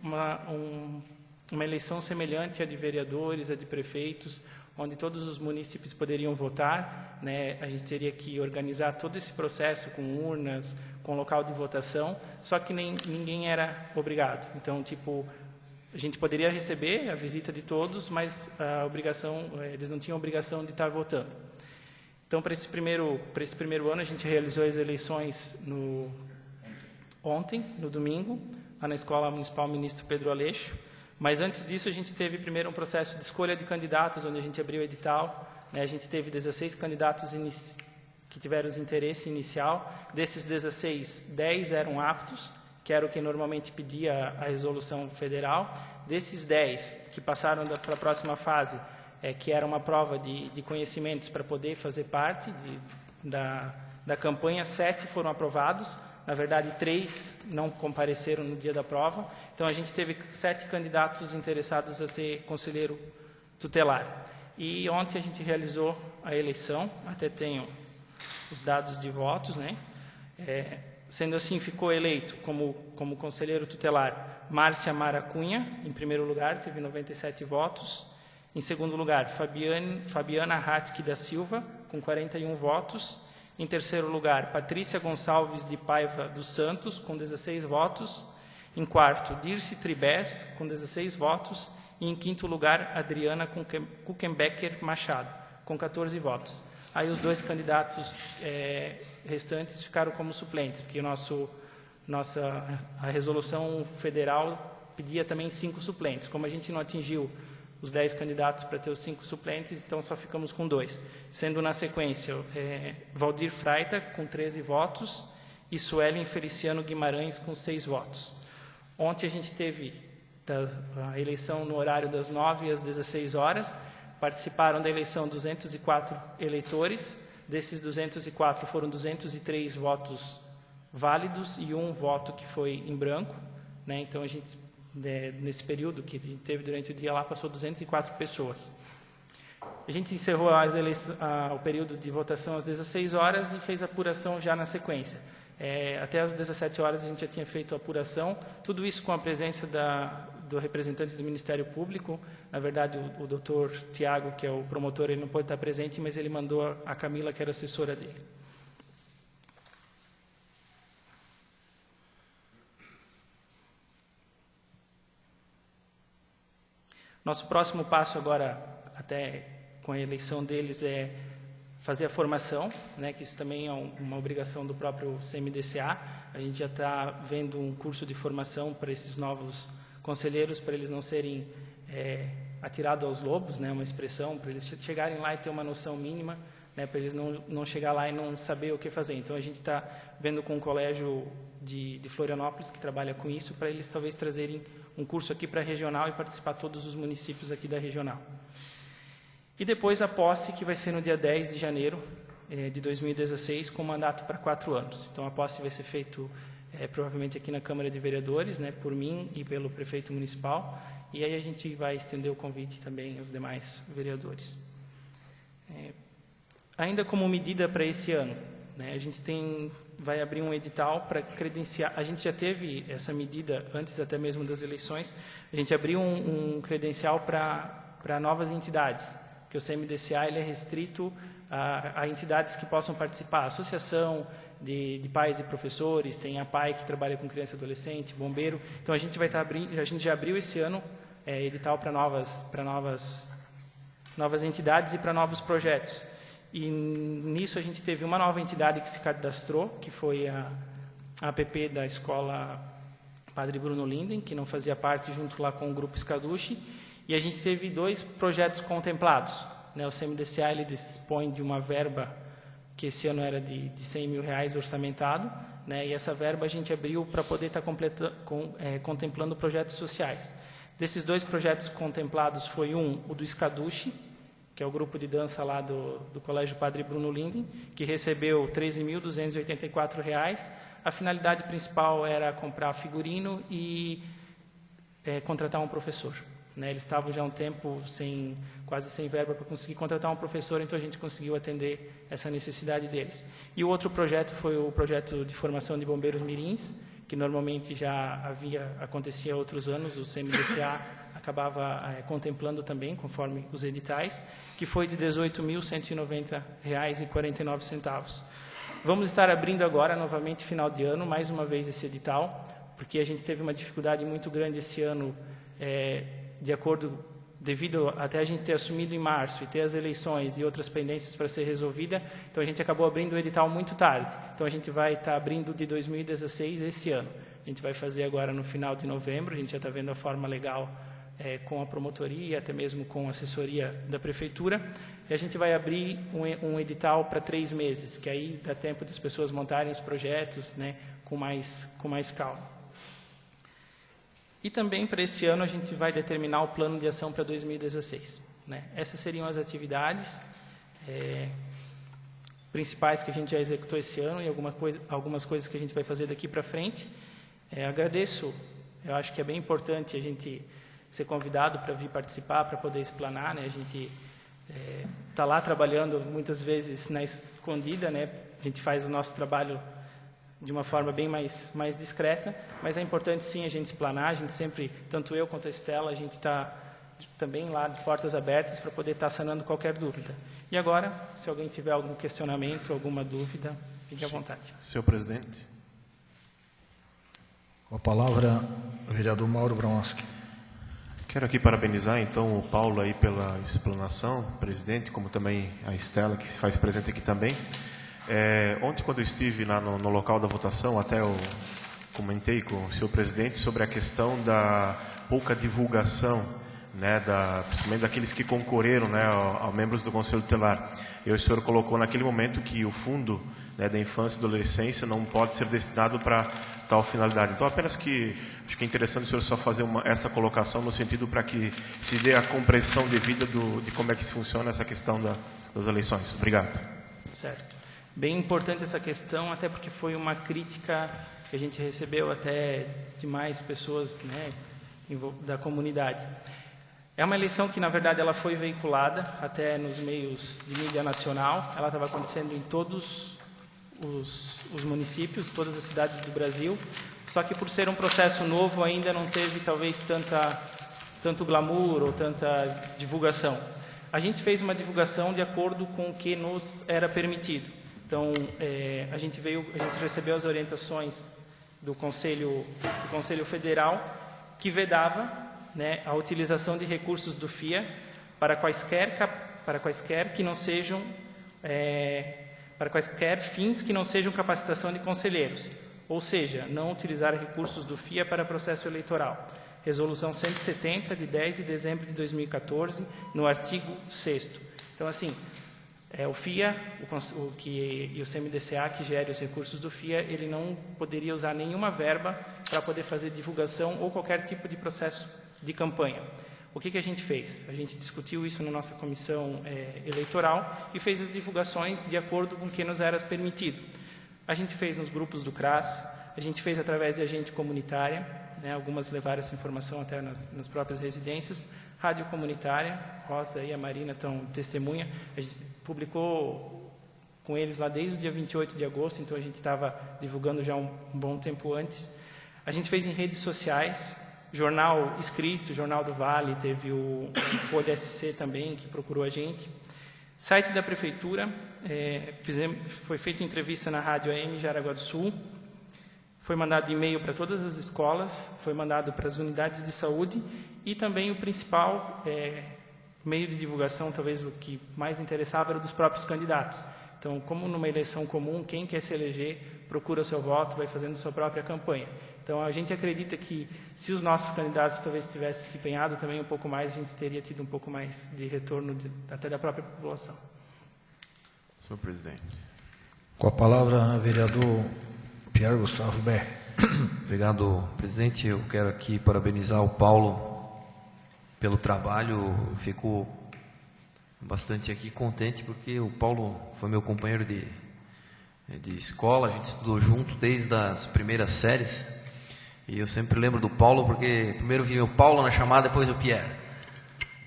uma eleição semelhante à de vereadores, à de prefeitos, onde todos os munícipes poderiam votar, né? A gente teria que organizar todo esse processo com urnas, com local de votação, só que ninguém era obrigado. Então, a gente poderia receber a visita de todos, mas eles não tinham obrigação de estar votando. Então, para esse primeiro ano, a gente realizou as eleições ontem, no domingo, lá na Escola Municipal Ministro Pedro Aleixo. Mas antes disso, a gente teve primeiro um processo de escolha de candidatos, onde a gente abriu o edital, né? A gente teve 16 candidatos que tiveram interesse inicial. Desses 16, 10 eram aptos, que era o que normalmente pedia a resolução federal. Desses 10 que passaram para a próxima fase, que era uma prova de conhecimentos para poder fazer parte da campanha, 7 foram aprovados. Na verdade, 3 não compareceram no dia da prova. Então, a gente teve 7 candidatos interessados a ser conselheiro tutelar. E ontem a gente realizou a eleição, até tenho os dados de votos, né? Sendo assim, ficou eleito como conselheiro tutelar Márcia Mara Cunha, em primeiro lugar, teve 97 votos. Em segundo lugar, Fabiana Hatke da Silva, com 41 votos. Em terceiro lugar, Patrícia Gonçalves de Paiva dos Santos, com 16 votos. Em quarto, Dirce Tribés, com 16 votos. E em quinto lugar, Adriana Kuchenbecker Machado, com 14 votos. Aí os 2 candidatos restantes ficaram como suplentes, porque a resolução federal pedia também 5 suplentes. Como a gente não atingiu os 10 candidatos para ter os 5 suplentes, então só ficamos com 2. Sendo na sequência, Valdir Freita, com 13 votos, e Suelen Feliciano Guimarães, com 6 votos. Ontem a gente teve a eleição no horário das 9 às 16 horas. Participaram da eleição 204 eleitores, Desses 204, foram 203 votos válidos e 1 voto que foi em branco, né? Então, a gente, nesse período que a gente teve durante o dia lá, passou 204 pessoas. A gente encerrou o período de votação às 16 horas e fez a apuração já na sequência. Até às 17 horas a gente já tinha feito a apuração, tudo isso com a presença do representante do Ministério Público. Na verdade, o doutor Tiago, que é o promotor, ele não pôde estar presente, mas ele mandou a Camila, que era assessora dele. Nosso próximo passo agora, até com a eleição deles, é fazer a formação, né, que isso também é uma obrigação do próprio CMDCA. A gente já está vendo um curso de formação para esses novos conselheiros, para eles não serem atirados aos lobos, né, uma expressão, para eles chegarem lá e ter uma noção mínima, né, para eles não chegar lá e não saber o que fazer. Então, a gente está vendo com um colégio de Florianópolis, que trabalha com isso, para eles talvez trazerem um curso aqui para a regional e participar todos os municípios aqui da regional. E depois a posse, que vai ser no dia 10 de janeiro de 2016, com mandato para 4 anos. Então, a posse vai ser feita provavelmente aqui na Câmara de Vereadores, né, por mim e pelo prefeito municipal, e aí a gente vai estender o convite também aos demais vereadores. Ainda como medida para esse ano, né, a gente vai abrir um edital para credenciar. A gente já teve essa medida antes até mesmo das eleições. A gente abriu um credencial para novas entidades, porque o CMDCA ele é restrito a entidades que possam participar, associação de pais e professores, tem a PAI que trabalha com criança e adolescente, bombeiro. Então a gente vai estar abrindo, a gente já abriu esse ano edital para novas entidades e para novos projetos. E nisso a gente teve uma nova entidade que se cadastrou, que foi a APP da Escola Padre Bruno Linden, que não fazia parte junto lá com o Grupo Scaducci, e a gente teve 2 projetos contemplados, né? O CMDCA ele dispõe de uma verba que esse ano era de R$100 mil orçamentado, né? E essa verba a gente abriu para poder estar contemplando projetos sociais. Desses 2 projetos contemplados foi o do Scaducci, que é o grupo de dança lá do Colégio Padre Bruno Linden, que recebeu R$ 13.284. A finalidade principal era comprar figurino e contratar um professor, né? Eles estavam já há um tempo quase sem verba para conseguir contratar um professor, então a gente conseguiu atender essa necessidade deles. E o outro projeto foi o projeto de formação de bombeiros mirins, que normalmente já acontecia há outros anos, o CMDCA acabava contemplando também, conforme os editais, que foi de R$ 18.190,49. Vamos estar abrindo agora, novamente, final de ano, mais uma vez esse edital, porque a gente teve uma dificuldade muito grande esse ano, devido até a gente ter assumido em março e ter as eleições e outras pendências para ser resolvida, então a gente acabou abrindo o edital muito tarde. Então a gente vai estar abrindo de 2016 esse ano. A gente vai fazer agora no final de novembro, a gente já está vendo a forma legal com a promotoria e até mesmo com a assessoria da prefeitura, e a gente vai abrir um edital para 3 meses, que aí dá tempo das pessoas montarem os projetos, né, com mais calma. E também para esse ano a gente vai determinar o plano de ação para 2016. Né? Essas seriam as atividades principais que a gente já executou esse ano e algumas coisas que a gente vai fazer daqui para frente. Agradeço, eu acho que é bem importante a gente ser convidado para vir participar, para poder explanar, né? A gente está lá trabalhando muitas vezes na escondida, né? A gente faz o nosso trabalho de uma forma bem mais discreta, mas é importante sim a gente explanar, a gente sempre, tanto eu quanto a Estela, a gente está também lá de portas abertas para poder estar sanando qualquer dúvida. E agora, se alguém tiver algum questionamento, alguma dúvida, fique à vontade. Senhor presidente. Com a palavra, o vereador Mauro Bronski. Quero aqui parabenizar, então, o Paulo aí pela explanação, presidente, como também a Estela, que se faz presente aqui também. Ontem, quando eu estive lá no local da votação, até eu comentei com o senhor presidente sobre a questão da pouca divulgação, né, principalmente daqueles que concorreram, né, a membros do Conselho Tutelar. E o senhor colocou naquele momento que o fundo, né, da infância e adolescência não pode ser destinado para tal finalidade. Então, apenas que acho que é interessante o senhor só fazer essa colocação no sentido para que se dê a compreensão devida de como é que funciona essa questão das eleições. Obrigado. Certo. Bem importante essa questão, até porque foi uma crítica que a gente recebeu até de mais pessoas, né, da comunidade. É uma eleição que, na verdade, ela foi veiculada até nos meios de mídia nacional. Ela estava acontecendo em todos os municípios, todas as cidades do Brasil. Só que, por ser um processo novo, ainda não teve, talvez, tanto glamour ou tanta divulgação. A gente fez uma divulgação de acordo com o que nos era permitido. Então, a gente recebeu as orientações do Conselho Federal, que vedava, né, a utilização de recursos do FIA para quaisquer que não sejam para quaisquer fins que não sejam capacitação de conselheiros, ou seja, não utilizar recursos do FIA para processo eleitoral. Resolução 170 de 10 de dezembro de 2014, no artigo 6º. Então, assim, o FIA e o CMDCA, que gere os recursos do FIA, ele não poderia usar nenhuma verba para poder fazer divulgação ou qualquer tipo de processo de campanha. O que a gente fez? A gente discutiu isso na nossa comissão eleitoral e fez as divulgações de acordo com o que nos era permitido. A gente fez nos grupos do CRAS, a gente fez através de agente comunitária, né, algumas levaram essa informação até nas próprias residências, rádio comunitária, Rosa e a Marina estão testemunha, a gente publicou com eles lá desde o dia 28 de agosto, então a gente estava divulgando já um bom tempo antes. A gente fez em redes sociais, jornal escrito, Jornal do Vale, teve o Folha SC também, que procurou a gente. Site da Prefeitura, foi feita entrevista na Rádio AM Jaraguá do Sul, foi mandado e-mail para todas as escolas, foi mandado para as unidades de saúde e também o principal meio de divulgação, talvez o que mais interessava, era dos próprios candidatos. Então, como numa eleição comum, quem quer se eleger, procura o seu voto, vai fazendo sua própria campanha. Então, a gente acredita que, se os nossos candidatos talvez tivessem se empenhado também um pouco mais, a gente teria tido um pouco mais de retorno até da própria população. Senhor presidente. Com a palavra, vereador Pierre Gustavo Ber. Obrigado, presidente. Eu quero aqui parabenizar o Paulo pelo trabalho. Eu fico bastante aqui contente, porque o Paulo foi meu companheiro de escola, a gente estudou junto desde as primeiras séries. E eu sempre lembro do Paulo, porque primeiro vi o Paulo na chamada, depois o Pierre.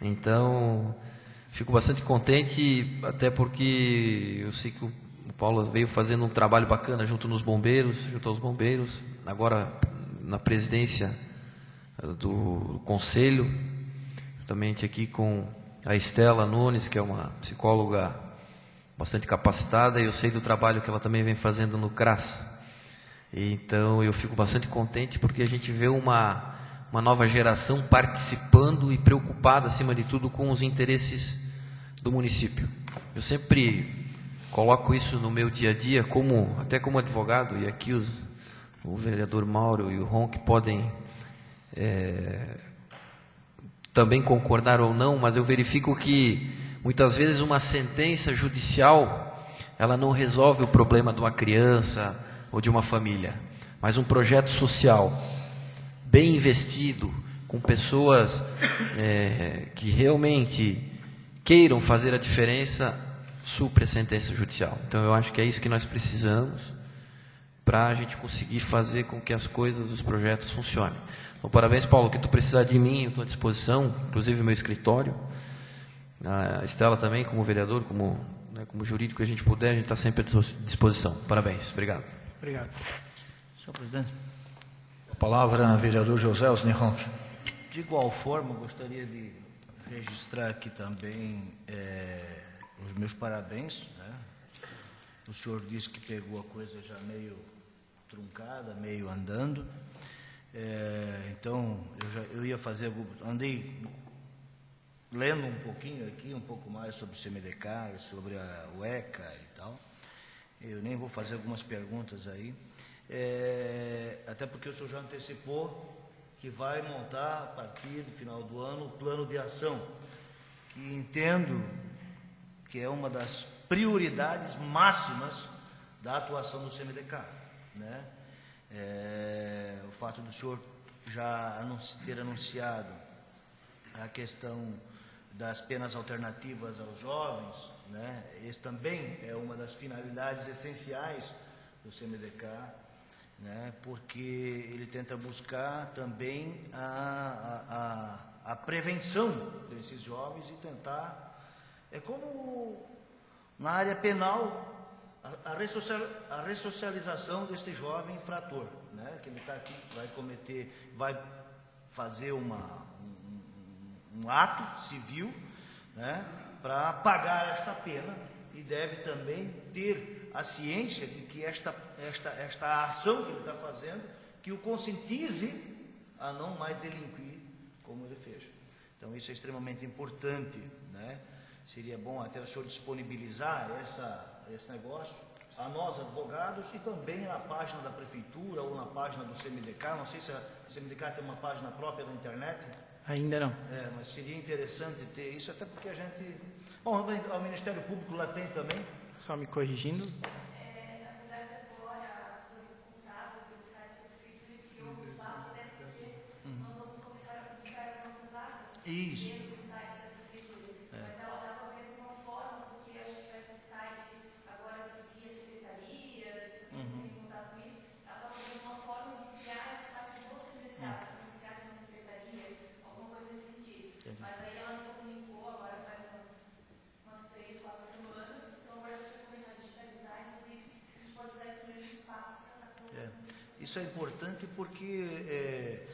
Então, fico bastante contente, até porque eu sei que o Paulo veio fazendo um trabalho bacana junto aos bombeiros, agora na presidência do Conselho, juntamente aqui com a Estela Nunes, que é uma psicóloga bastante capacitada, e eu sei do trabalho que ela também vem fazendo no CRAS. Então eu fico bastante contente, porque a gente vê uma nova geração participando e preocupada, acima de tudo, com os interesses do município. Eu sempre coloco isso no meu dia a dia, até como advogado, e aqui o vereador Mauro e o Ron, que podem também concordar ou não, mas eu verifico que muitas vezes uma sentença judicial, ela não resolve o problema de uma criança ou de uma família, mas um projeto social bem investido, com pessoas que realmente queiram fazer a diferença, supre a sentença judicial. Então eu acho que é isso que nós precisamos para a gente conseguir fazer com que as coisas, os projetos funcionem. Então, parabéns, Paulo. O que tu precisar de mim, eu estou à disposição, inclusive o meu escritório. A Estela também, como vereador, como jurídico, que a gente puder, a gente está sempre à disposição. Parabéns. Obrigado. Obrigado. Senhor presidente. A palavra, vereador José Osni Ronk. De igual forma, gostaria de registrar aqui também os meus parabéns, né? O senhor disse que pegou a coisa já meio truncada, meio andando. Então, eu ia fazer... Andei lendo um pouquinho aqui, um pouco mais sobre o CMDK, sobre a UECA e tal. Eu nem vou fazer algumas perguntas aí. Até porque o senhor já antecipou que vai montar, a partir do final do ano, o plano de ação, que entendo que é uma das prioridades máximas da atuação do CMDK, né? O fato do senhor já ter anunciado a questão das penas alternativas aos jovens, né? Esse também é uma das finalidades essenciais do CMDK, né? Porque ele tenta buscar também a prevenção desses jovens e tentar, é como na área penal, a ressocialização desse jovem infrator, né? Que ele está aqui, vai fazer um ato civil, né? Para pagar esta pena, e deve também ter a ciência de que esta ação que ele está fazendo, que o conscientize a não mais delinquir como ele fez. Então isso é extremamente importante, né? Seria bom até o senhor disponibilizar esse negócio a nós, advogados, e também na página da prefeitura ou na página do CMDK. Não sei se a CMDK tem uma página própria na internet. Ainda não. Mas seria interessante ter isso, até porque a gente... Bom, o Ministério Público lá tem também. Só me corrigindo. Na verdade, agora sou responsável pelo site da prefeitura e criou um espaço, até porque nós vamos começar a publicar as nossas atas Isso. dentro do site da prefeitura. Mas ela estava vendo uma forma, porque acho que vai ser um site agora seguir as secretarias, tem contato com isso. Ela estava vendo uma forma de criar as etapas do CMDK, como se ficasse uma secretaria, alguma coisa nesse sentido. Mas aí ela me comunicou agora faz umas 3, 4 semanas, então agora a gente vai começar a digitalizar, inclusive a gente pode usar esse mesmo espaço para estar falando. Isso é importante porque,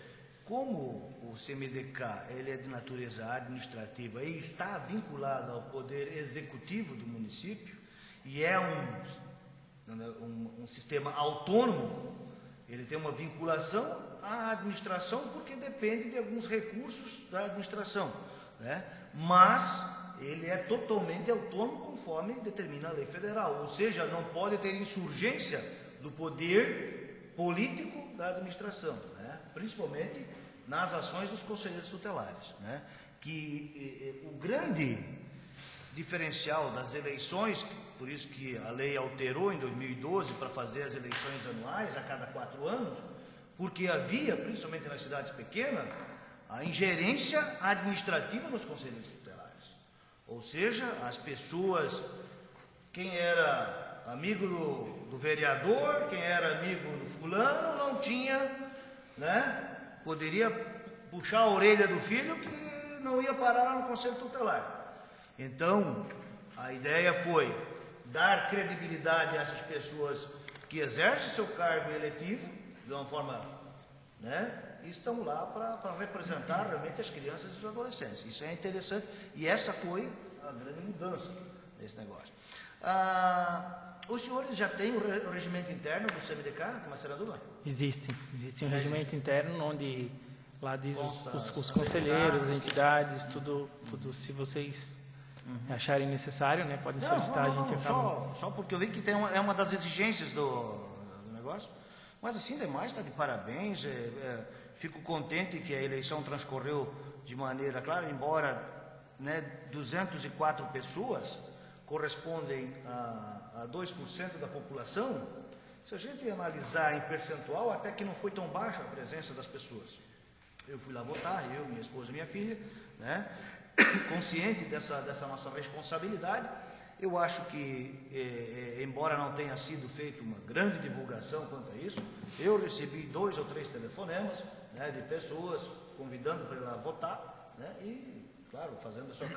como o CMDK ele é de natureza administrativa e está vinculado ao poder executivo do município, e é um sistema autônomo, ele tem uma vinculação à administração porque depende de alguns recursos da administração, né? Mas ele é totalmente autônomo conforme determina a lei federal, ou seja, não pode ter insurgência do poder político da administração, né? Principalmente nas ações dos conselheiros tutelares, né? Que o grande diferencial das eleições, por isso que a lei alterou em 2012 para fazer as eleições anuais a cada 4 anos, porque havia, principalmente nas cidades pequenas, a ingerência administrativa nos conselheiros tutelares. Ou seja, as pessoas, quem era amigo do vereador, quem era amigo do fulano, não tinha, né? Poderia puxar a orelha do filho que não ia parar lá no conselho tutelar. Então, a ideia foi dar credibilidade a essas pessoas que exercem seu cargo eletivo de uma forma, né? E estão lá para representar realmente as crianças e os adolescentes. Isso é interessante e essa foi a grande mudança desse negócio. Os senhores já têm o regimento interno do CMDK, Maceranduba? Existe um regimento interno onde lá diz os as conselheiros, as entidades, tudo, se vocês acharem necessário, né, podem solicitar, a gente acaba... Só porque eu vi que é uma das exigências do negócio, mas assim, demais, está de parabéns, fico contente que a eleição transcorreu de maneira clara, embora, né, 204 pessoas correspondem a 2% da população. Se a gente analisar em percentual, até que não foi tão baixa a presença das pessoas. Eu fui lá votar, eu, minha esposa e minha filha, né? Consciente dessa nossa responsabilidade. Eu acho que, embora não tenha sido feita uma grande divulgação quanto a isso, eu recebi 2 ou 3 telefonemas, né, de pessoas convidando para ir lá votar, né, e, claro, fazendo a sua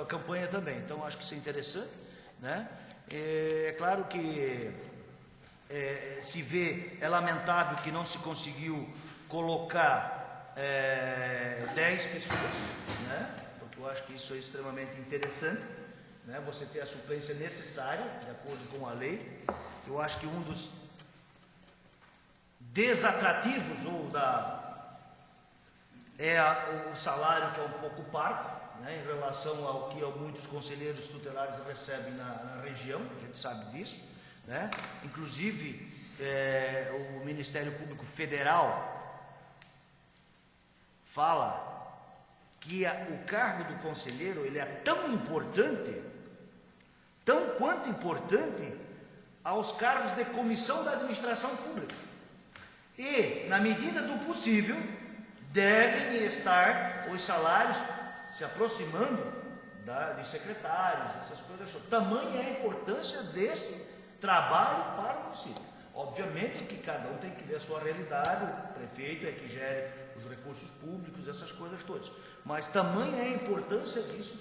campanha também. Então, acho que isso é interessante, né? É claro que se vê, é lamentável que não se conseguiu colocar 10 pessoas, né? Porque eu acho que isso é extremamente interessante, né? Você ter a suplência necessária, de acordo com a lei. Eu acho que um dos desatrativos é o salário, que é um pouco parco, né, em relação ao que muitos conselheiros tutelares recebem na região, a gente sabe disso, né? Inclusive, o Ministério Público Federal fala que o cargo do conselheiro ele é tão importante, tão quanto importante aos cargos de comissão da administração pública. E, na medida do possível, devem estar os salários se aproximando de secretários, essas coisas. Tamanha é a importância desse trabalho para o município. Obviamente que cada um tem que ver a sua realidade, o prefeito é que gere os recursos públicos, essas coisas todas. Mas tamanha é a importância disso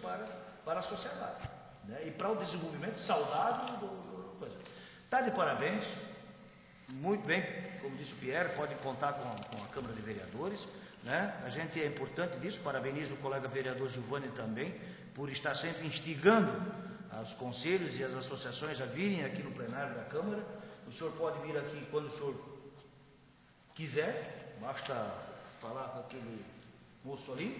para a sociedade, né? E para o desenvolvimento saudável do coisa. Está de parabéns, muito bem, como disse o Pierre, pode contar com a Câmara de Vereadores, né? A gente é importante disso, parabenizo o colega vereador Giovanni também, por estar sempre instigando os conselhos e as associações a virem aqui no plenário da Câmara. O senhor pode vir aqui quando o senhor quiser, basta falar com aquele moço ali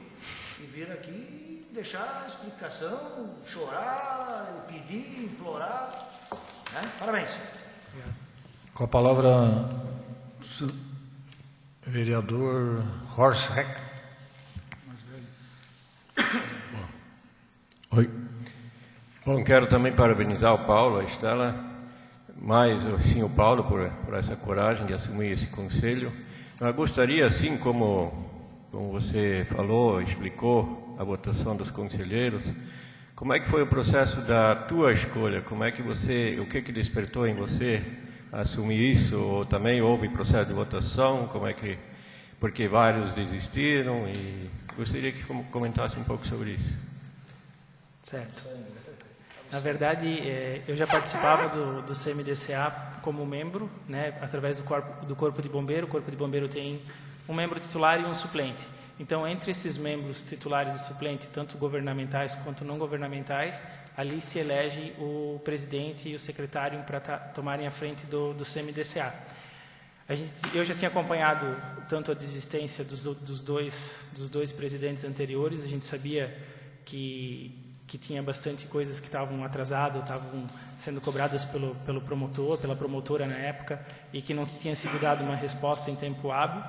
e vir aqui e deixar a explicação, chorar, pedir, implorar, né? Parabéns. Com a palavra, vereador Horst Reck. Oi. Bom, quero também parabenizar o Paulo, a Estela, mais assim o Paulo por essa coragem de assumir esse conselho. Eu gostaria, assim como você falou, explicou a votação dos conselheiros, como é que foi o processo da tua escolha? Como é que o que despertou em você assumir isso? Ou também houve processo de votação? Porque vários desistiram, e gostaria que comentasse um pouco sobre isso. Certo. Na verdade, eu já participava do CMDCA como membro, né, através do Corpo de Bombeiro. O Corpo de Bombeiro tem um membro titular e um suplente. Então, entre esses membros titulares e suplentes, tanto governamentais quanto não governamentais, ali se elege o presidente e o secretário para tomarem a frente do CMDCA. Eu já tinha acompanhado tanto a desistência dos dois presidentes anteriores. A gente sabia que tinha bastante coisas que estavam atrasadas, estavam sendo cobradas pelo promotor, pela promotora na época, e que não tinha sido dada uma resposta em tempo hábil.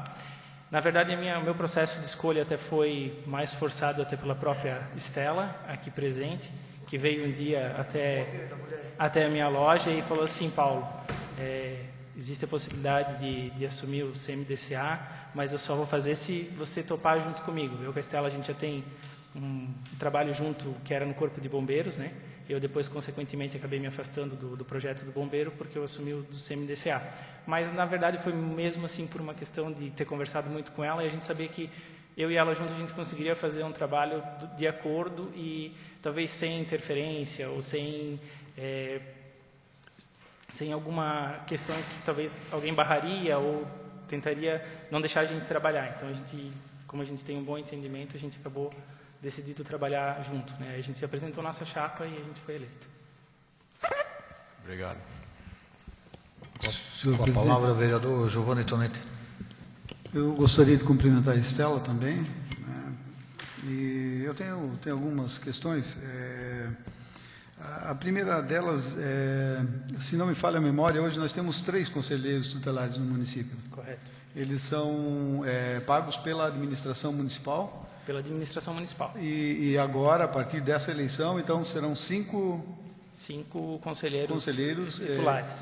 Na verdade, o meu processo de escolha até foi mais forçado até pela própria Estela, aqui presente, que veio um dia até a minha loja e falou assim: Paulo, existe a possibilidade de assumir o CMDCA, mas eu só vou fazer se você topar junto comigo. Eu com a Estela, a gente já tem um trabalho junto que era no Corpo de Bombeiros, né? Eu depois, consequentemente, acabei me afastando do projeto do Bombeiro porque eu assumi o do CMDCA. Mas, na verdade, foi mesmo assim por uma questão de ter conversado muito com ela, e a gente sabia que eu e ela juntos a gente conseguiria fazer um trabalho de acordo e talvez sem interferência ou sem alguma questão que talvez alguém barraria ou tentaria não deixar a gente trabalhar. Então, como a gente tem um bom entendimento, a gente acabou decidido trabalhar junto, né? A gente apresentou nossa chapa e a gente foi eleito. Obrigado. Com a palavra, vereador Giovanni Tonetti. Eu gostaria de cumprimentar a Estela também, né? E eu tenho algumas questões. A primeira delas, se não me falha a memória, hoje nós temos 3 conselheiros tutelares no município. Correto. Eles são pagos pela administração municipal. Pela administração municipal. E agora, a partir dessa eleição, então, serão 5 conselheiros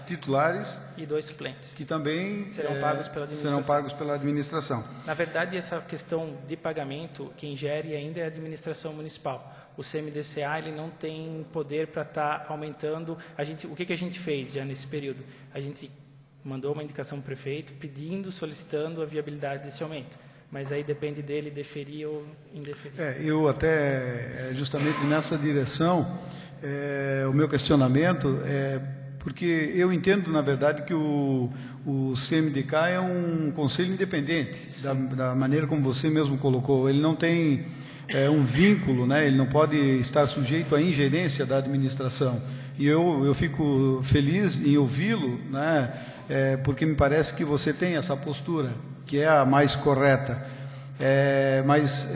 titulares e 2 suplentes. Que também serão pagos pela administração. Na verdade, essa questão de pagamento, quem gere ainda é a administração municipal. O CMDCA ele não tem poder para estar aumentando. O que a gente fez já nesse período? A gente mandou uma indicação para o prefeito solicitando a viabilidade desse aumento. Mas aí depende dele deferir ou indeferir. Eu até, justamente nessa direção, o meu questionamento porque eu entendo, na verdade, que o CMDK é um conselho independente, da maneira como você mesmo colocou. Ele não tem um vínculo, né? Ele não pode estar sujeito à ingerência da administração. E eu fico feliz em ouvi-lo, né? Porque me parece que você tem essa postura, que é a mais correta. Mas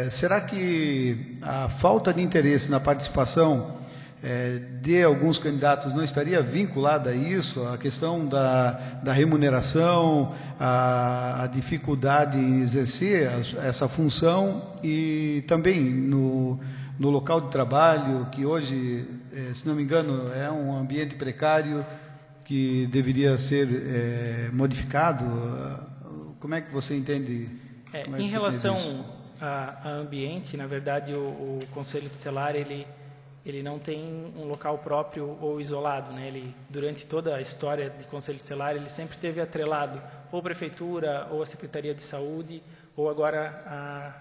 será que a falta de interesse na participação de alguns candidatos não estaria vinculada a isso, a questão da remuneração, a dificuldade em exercer essa função e também no local de trabalho, que hoje, se não me engano, é um ambiente precário que deveria ser modificado? Como é que você entende? Em relação a ambiente, na verdade, o Conselho Tutelar, ele não tem um local próprio ou isolado, né? Ele, durante toda a história de Conselho Tutelar, ele sempre teve atrelado ou a Prefeitura, ou a Secretaria de Saúde, ou agora a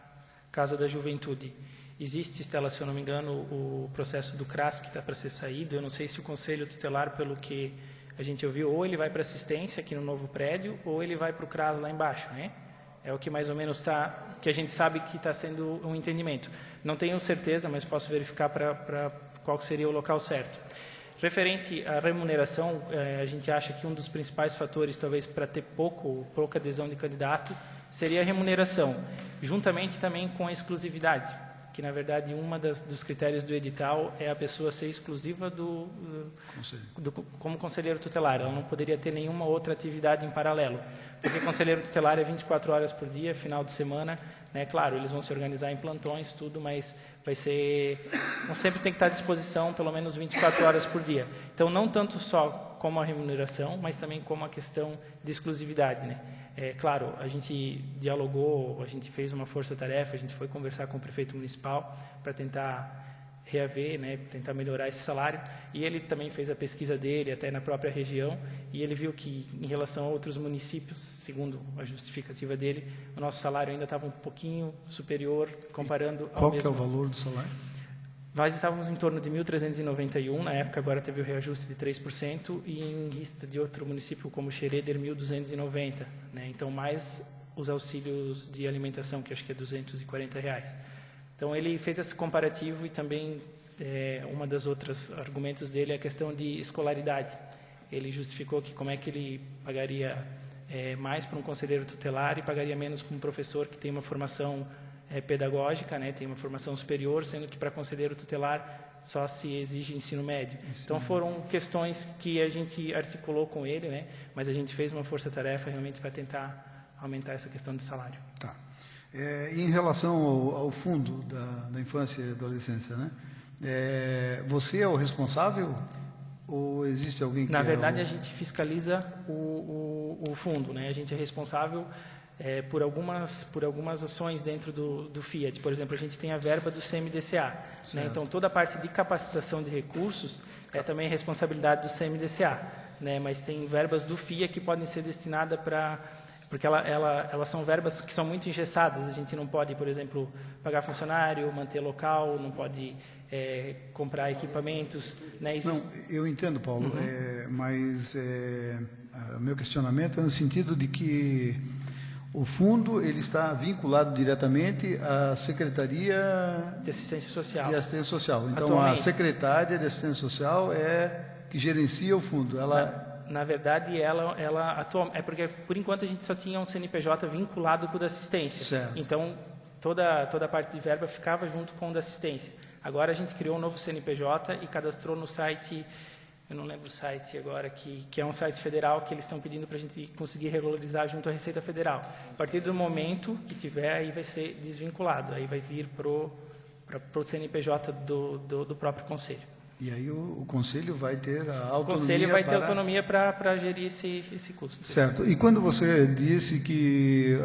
Casa da Juventude. Existe, Estela, se eu não me engano, o processo do CRAS que está para ser saído. Eu não sei se o Conselho Tutelar, pelo que a gente ouviu, ou ele vai para assistência aqui no novo prédio, ou ele vai para o CRAS lá embaixo, né? É o que mais ou menos que a gente sabe que está sendo um entendimento. Não tenho certeza, mas posso verificar para qual seria o local certo. Referente à remuneração, a gente acha que um dos principais fatores, talvez, para ter pouca adesão de candidato, seria a remuneração, juntamente também com a exclusividade, que, na verdade, dos critérios do edital é a pessoa ser exclusiva como conselheiro tutelar. Ela não poderia ter nenhuma outra atividade em paralelo. Porque conselheiro tutelar é 24 horas por dia, final de semana, né? Claro, eles vão se organizar em plantões, tudo, mas sempre tem que estar à disposição pelo menos 24 horas por dia. Então, não tanto só como a remuneração, mas também como a questão de exclusividade, né? Claro, a gente dialogou, a gente fez uma força-tarefa, a gente foi conversar com o prefeito municipal para tentar reaver, né, tentar melhorar esse salário, e ele também fez a pesquisa dele, até na própria região, e ele viu que, em relação a outros municípios, segundo a justificativa dele, o nosso salário ainda estava um pouquinho superior, comparando ao mesmo... Qual que é o valor do salário? Nós estávamos em torno de 1.391, na época agora teve o reajuste de 3%, e em vista de outro município como Xereder, 1.290, né, então mais os auxílios de alimentação, que acho que é R$240. Então, ele fez esse comparativo e também, uma das outras argumentos dele é a questão de escolaridade. Ele justificou que como é que ele pagaria mais para um conselheiro tutelar e pagaria menos para um professor que tem uma formação pedagógica, né, tem uma formação superior, sendo que para conselheiro tutelar só se exige ensino médio. Então, foram questões que a gente articulou com ele, né, mas a gente fez uma força-tarefa realmente para tentar aumentar essa questão de salário. Tá. Em relação ao fundo da infância e adolescência, né? Você é o responsável ou existe alguém que... Na verdade, a gente fiscaliza o fundo, né? A gente é responsável por algumas ações dentro do Fiat. Por exemplo, a gente tem a verba do CMDCA, né? Então, toda a parte de capacitação de recursos é também responsabilidade do CMDCA, né? Mas tem verbas do FIA que podem ser destinadas para... Porque elas são verbas que são muito engessadas. A gente não pode, por exemplo, pagar funcionário, manter local, não pode comprar equipamentos. Né? Não, eu entendo, Paulo, mas o meu questionamento é no sentido de que o fundo ele está vinculado diretamente à Secretaria de Assistência Social. Então, atualmente, a Secretária de Assistência Social é que gerencia o fundo. Na verdade, ela atua... porque, por enquanto, a gente só tinha um CNPJ vinculado com o da assistência. Certo. Então, toda a parte de verba ficava junto com o da assistência. Agora, a gente criou um novo CNPJ e cadastrou no site, eu não lembro o site agora, que é um site federal que eles estão pedindo para a gente conseguir regularizar junto à Receita Federal. A partir do momento que tiver, aí vai ser desvinculado. Aí vai vir para o CNPJ do próprio Conselho. E aí o Conselho vai ter a autonomia... O Conselho vai ter autonomia para gerir esse custo. Certo. E quando você disse que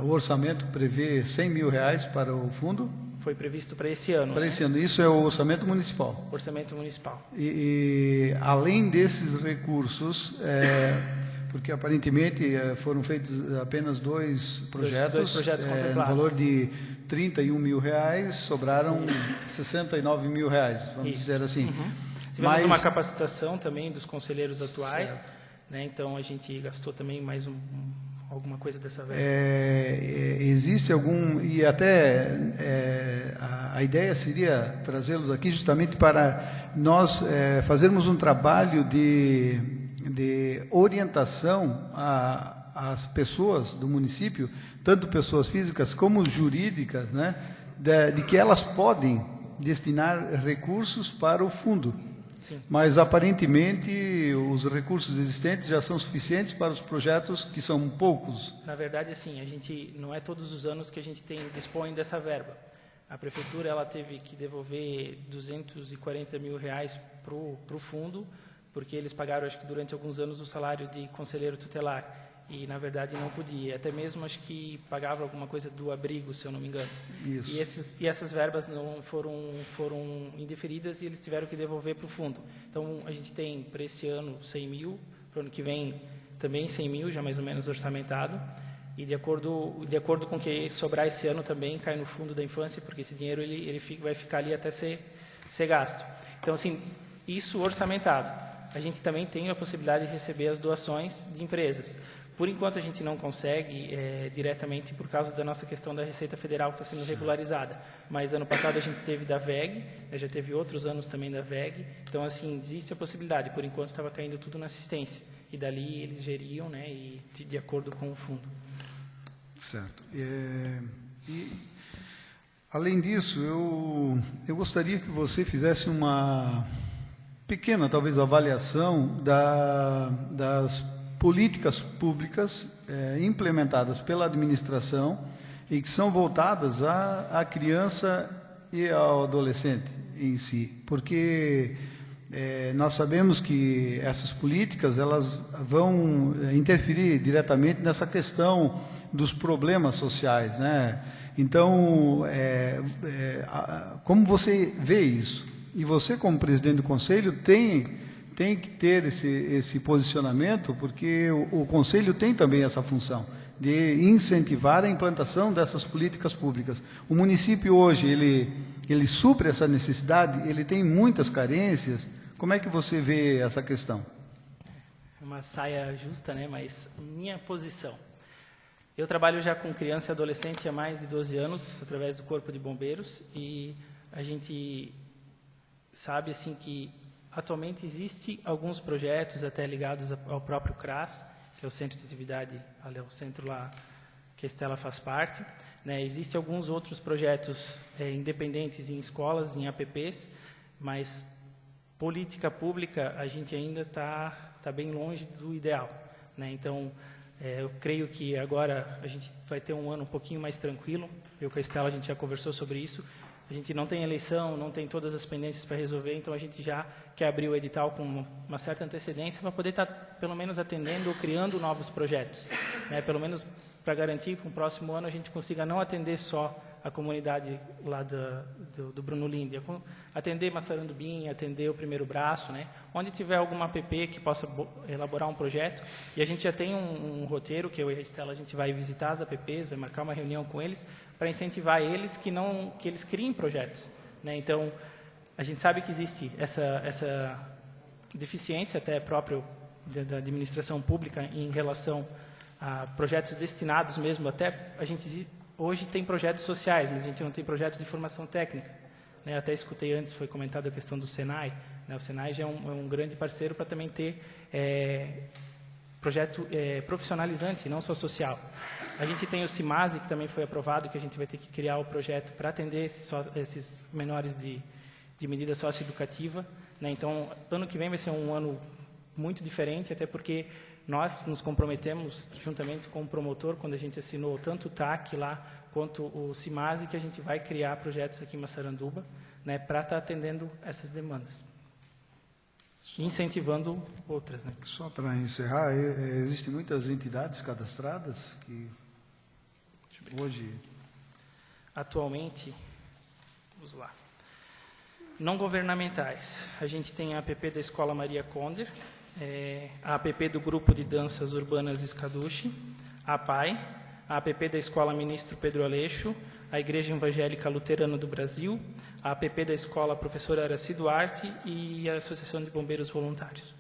o orçamento prevê R$100 mil para o fundo? Foi previsto para esse ano. Para esse ano. Isso é o orçamento municipal? Orçamento municipal. E além desses recursos, porque aparentemente foram feitos apenas dois projetos. Dois projetos contemplados. No valor de R$31 mil, sobraram R$69 mil, vamos dizer assim. Tivemos uma capacitação também dos conselheiros atuais, né? Então a gente gastou também mais alguma coisa dessa verba. Existe algum... E até a ideia seria trazê-los aqui justamente para nós fazermos um trabalho de orientação às pessoas do município, tanto pessoas físicas como jurídicas, né, de que elas podem destinar recursos para o fundo. Sim. Mas, aparentemente, os recursos existentes já são suficientes para os projetos, que são poucos. Na verdade, assim, a gente não é todos os anos que a gente dispõe dessa verba. A prefeitura ela teve que devolver R$240 mil para o fundo, porque eles pagaram, acho que durante alguns anos, o salário de conselheiro tutelar. e na verdade não podia. Até mesmo acho que pagava alguma coisa do abrigo, se eu não me engano. Isso. E essas verbas não foram indeferidas e eles tiveram que devolver para o fundo. Então a gente tem para esse ano 100 mil, para o ano que vem também 100 mil, já mais ou menos orçamentado. E de acordo com o que sobrar esse ano também cai no fundo da infância, porque esse dinheiro vai ficar ali até ser gasto. Então, assim, isso orçamentado. A gente também tem a possibilidade de receber as doações de empresas. Por enquanto, a gente não consegue diretamente por causa da nossa questão da Receita Federal que está sendo regularizada. Mas ano passado a gente teve da VEG, já teve outros anos também da VEG. Então, assim, existe a possibilidade. Por enquanto, estava caindo tudo na assistência. E dali eles geriam, né, e de acordo com o fundo. Certo. E, além disso, eu gostaria que você fizesse uma pequena, talvez, avaliação das políticas públicas implementadas pela administração e que são voltadas à criança e ao adolescente em si. Porque nós sabemos que essas políticas elas vão interferir diretamente nessa questão dos problemas sociais, né? Então, como você vê isso? E você, como presidente do Conselho, tem que ter esse posicionamento, porque o Conselho tem também essa função de incentivar a implantação dessas políticas públicas. O município hoje, ele supre essa necessidade, ele tem muitas carências. Como é que você vê essa questão? Uma saia justa, né? Mas minha posição... Eu trabalho já com criança e adolescente há mais de 12 anos, através do Corpo de Bombeiros, e a gente sabe assim que atualmente existem alguns projetos até ligados ao próprio CRAS, que é o Centro de Atividade, é o centro lá que a Estela faz parte, né? Existem alguns outros projetos independentes em escolas, em APPs, mas política pública a gente ainda está bem longe do ideal, né? Então, eu creio que agora a gente vai ter um ano um pouquinho mais tranquilo. Eu com a Estela, a gente já conversou sobre isso. A gente não tem eleição, não tem todas as pendências para resolver, então a gente já quer abrir o edital com uma certa antecedência para poder estar, pelo menos, atendendo ou criando novos projetos, né? Pelo menos para garantir que no próximo ano a gente consiga não atender só a comunidade lá do Bruno Linde, atender Massaranduba, atender o Primeiro Braço, né? Onde tiver alguma APP que possa elaborar um projeto, e a gente já tem um roteiro, que eu e a Estela, a gente vai visitar as APPs, vai marcar uma reunião com eles, para incentivar eles que eles criem projetos, né? Então, a gente sabe que existe essa deficiência até própria da administração pública em relação a projetos destinados mesmo, até a gente hoje tem projetos sociais, mas a gente não tem projetos de formação técnica, né? Até escutei antes, foi comentada a questão do Senai, né? O Senai já é um grande parceiro para também ter projeto profissionalizante, não só social. A gente tem o CIMASE, que também foi aprovado, que a gente vai ter que criar o projeto para atender esses menores de medida socioeducativa, né? Então, ano que vem vai ser um ano muito diferente, até porque nós nos comprometemos, juntamente com o promotor, quando a gente assinou tanto o TAC lá, quanto o CIMASE, que a gente vai criar projetos aqui em Massaranduba, né, para estar atendendo essas demandas. Incentivando outras, né? Só para encerrar, existem muitas entidades cadastradas que hoje... Atualmente, vamos lá. Não governamentais. A gente tem a APP da Escola Maria Conder, a APP do Grupo de Danças Urbanas Escaduche, a APAI, a APP da Escola Ministro Pedro Aleixo, a Igreja Evangélica Luterana do Brasil, a APP da Escola Professora Araci Duarte e a Associação de Bombeiros Voluntários.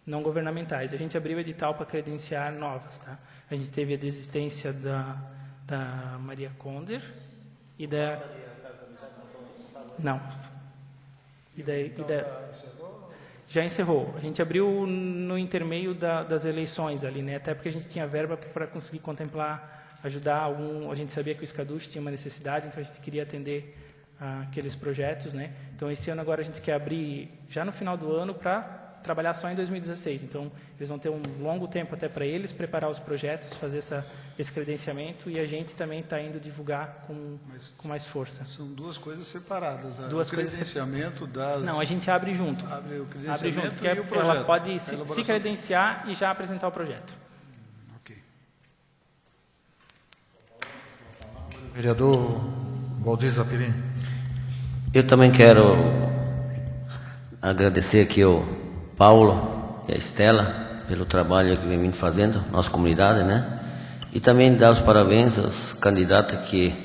Não governamentais. A gente abriu edital para credenciar novas, tá? A gente teve a desistência da Maria Conder e da... Não. Já encerrou. A gente abriu no intermeio das eleições ali, né? Até porque a gente tinha verba para conseguir contemplar, ajudar algum... A gente sabia que o Escaduche tinha uma necessidade, então a gente queria atender aqueles projetos, né? Então, esse ano agora a gente quer abrir já no final do ano para trabalhar só em 2016. Então, eles vão ter um longo tempo até para eles preparar os projetos, fazer esse credenciamento, e a gente também está indo divulgar com mais força. São duas coisas separadas. Duas o credenciamento das... Não, a gente abre junto. Abre o credenciamento abre junto, porque e o projeto. ela pode se credenciar e já apresentar o projeto. Ok. Vereador Valdir Zapirin. Eu também quero agradecer aqui ao Paulo e a Estela pelo trabalho que vem vindo fazendo, nossa comunidade, né? E também dar os parabéns aos candidatos que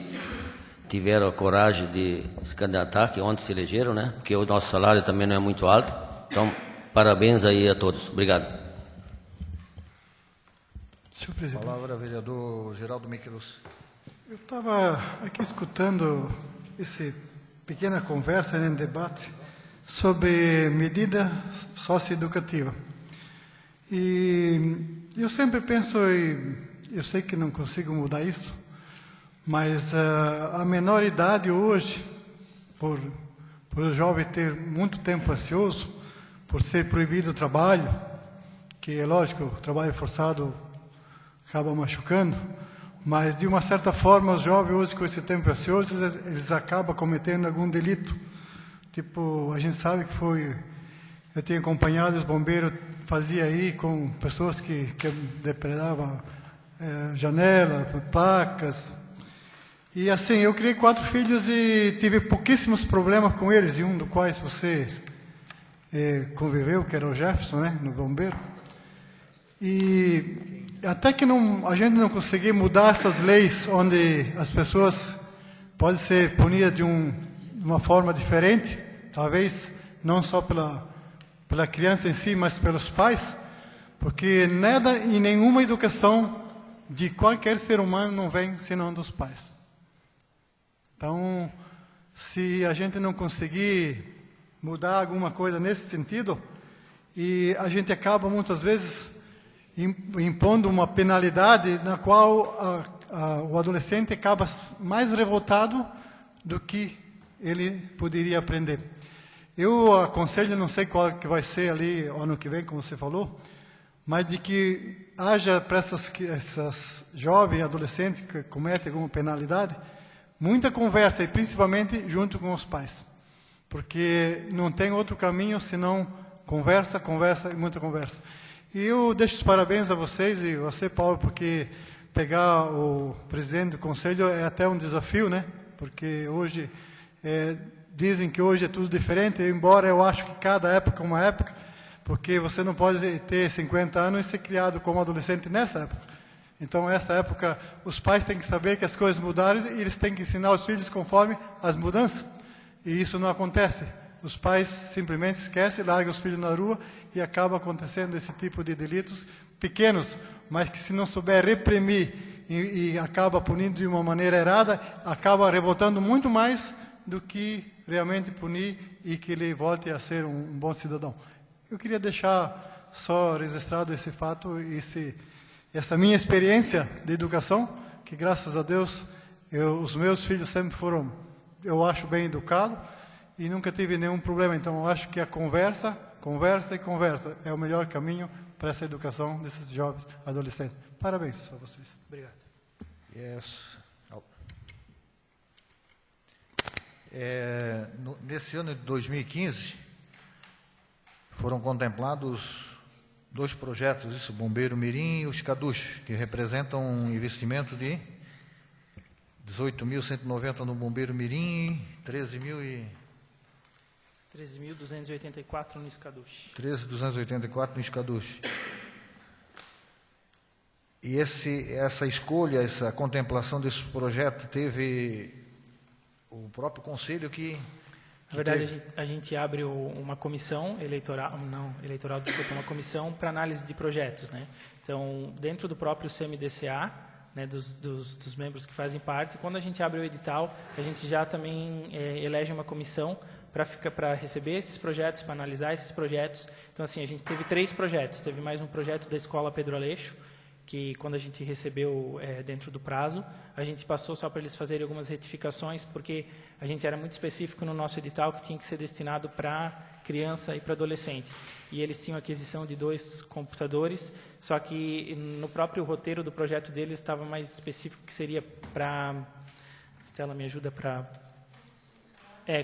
tiveram a coragem de se candidatar, que ontem se elegeram, né? Porque o nosso salário também não é muito alto. Então, parabéns aí a todos. Obrigado. Senhor presidente. Palavra, vereador Geraldo Miquelos. Eu estava aqui escutando essa pequena conversa, né, debate sobre medida socioeducativa. E eu sempre penso, e eu sei que não consigo mudar isso, mas a menor idade hoje, por o jovem ter muito tempo ansioso, por ser proibido o trabalho, que é lógico, o trabalho forçado acaba machucando, mas de uma certa forma os jovens hoje com esse tempo ansioso, eles acabam cometendo algum delito. Tipo, a gente sabe que eu tenho acompanhado os bombeiros, fazia aí com pessoas que depredavam janela, placas. E assim, eu criei 4 filhos e tive pouquíssimos problemas com eles, e um dos quais você conviveu, que era o Jefferson, né, no bombeiro. E até que a gente não conseguir mudar essas leis, onde as pessoas podem ser punidas de uma forma diferente, talvez não só pela criança em si, mas pelos pais, porque nada e nenhuma educação de qualquer ser humano não vem senão dos pais. Então, se a gente não conseguir mudar alguma coisa nesse sentido, e a gente acaba muitas vezes impondo uma penalidade na qual o adolescente acaba mais revoltado do que ele poderia aprender. Eu aconselho, não sei qual que vai ser ali ano que vem, como você falou, mas de que haja para essas jovens adolescentes que cometem alguma penalidade, muita conversa, e principalmente junto com os pais. Porque não tem outro caminho senão conversa, conversa e muita conversa. E eu deixo os parabéns a vocês e você, Paulo, porque pegar o presidente do conselho é até um desafio, né? Porque hoje, dizem que hoje é tudo diferente, embora eu acho que cada época é uma época, porque você não pode ter 50 anos e ser criado como adolescente nessa época. Então, nessa época, os pais têm que saber que as coisas mudaram e eles têm que ensinar os filhos conforme as mudanças. E isso não acontece. Os pais simplesmente esquecem, largam os filhos na rua e acaba acontecendo esse tipo de delitos pequenos, mas que se não souber reprimir e acaba punindo de uma maneira errada, acaba revoltando muito mais do que realmente punir e que ele volte a ser um bom cidadão. Eu queria deixar só registrado esse fato, essa minha experiência de educação, que graças a Deus os meus filhos sempre foram, eu acho, bem educados e nunca tive nenhum problema. Então, eu acho que a conversa é o melhor caminho para essa educação desses jovens adolescentes. Parabéns a vocês. Obrigado. Yes. Nesse ano de 2015, foram contemplados 2 projetos, isso, Bombeiro Mirim e os Caduche, que representam um investimento de 18.190 no Bombeiro Mirim, 13.284 no Escaduche. 13.284 no Escaduche. E essa escolha, essa contemplação desse projeto, teve o próprio conselho que... Na verdade, a gente abre uma comissão uma comissão para análise de projetos, né? Então, dentro do próprio CMDCA, né, dos membros que fazem parte, quando a gente abre o edital, a gente já também elege uma comissão para receber esses projetos, para analisar esses projetos. Então, assim, a gente teve 3 projetos. Teve mais um projeto da Escola Pedro Aleixo, que quando a gente recebeu dentro do prazo, a gente passou só para eles fazerem algumas retificações, porque a gente era muito específico no nosso edital que tinha que ser destinado para criança e para adolescente. E eles tinham aquisição de 2 computadores, só que no próprio roteiro do projeto deles estava mais específico, que seria para... Estela, me ajuda para...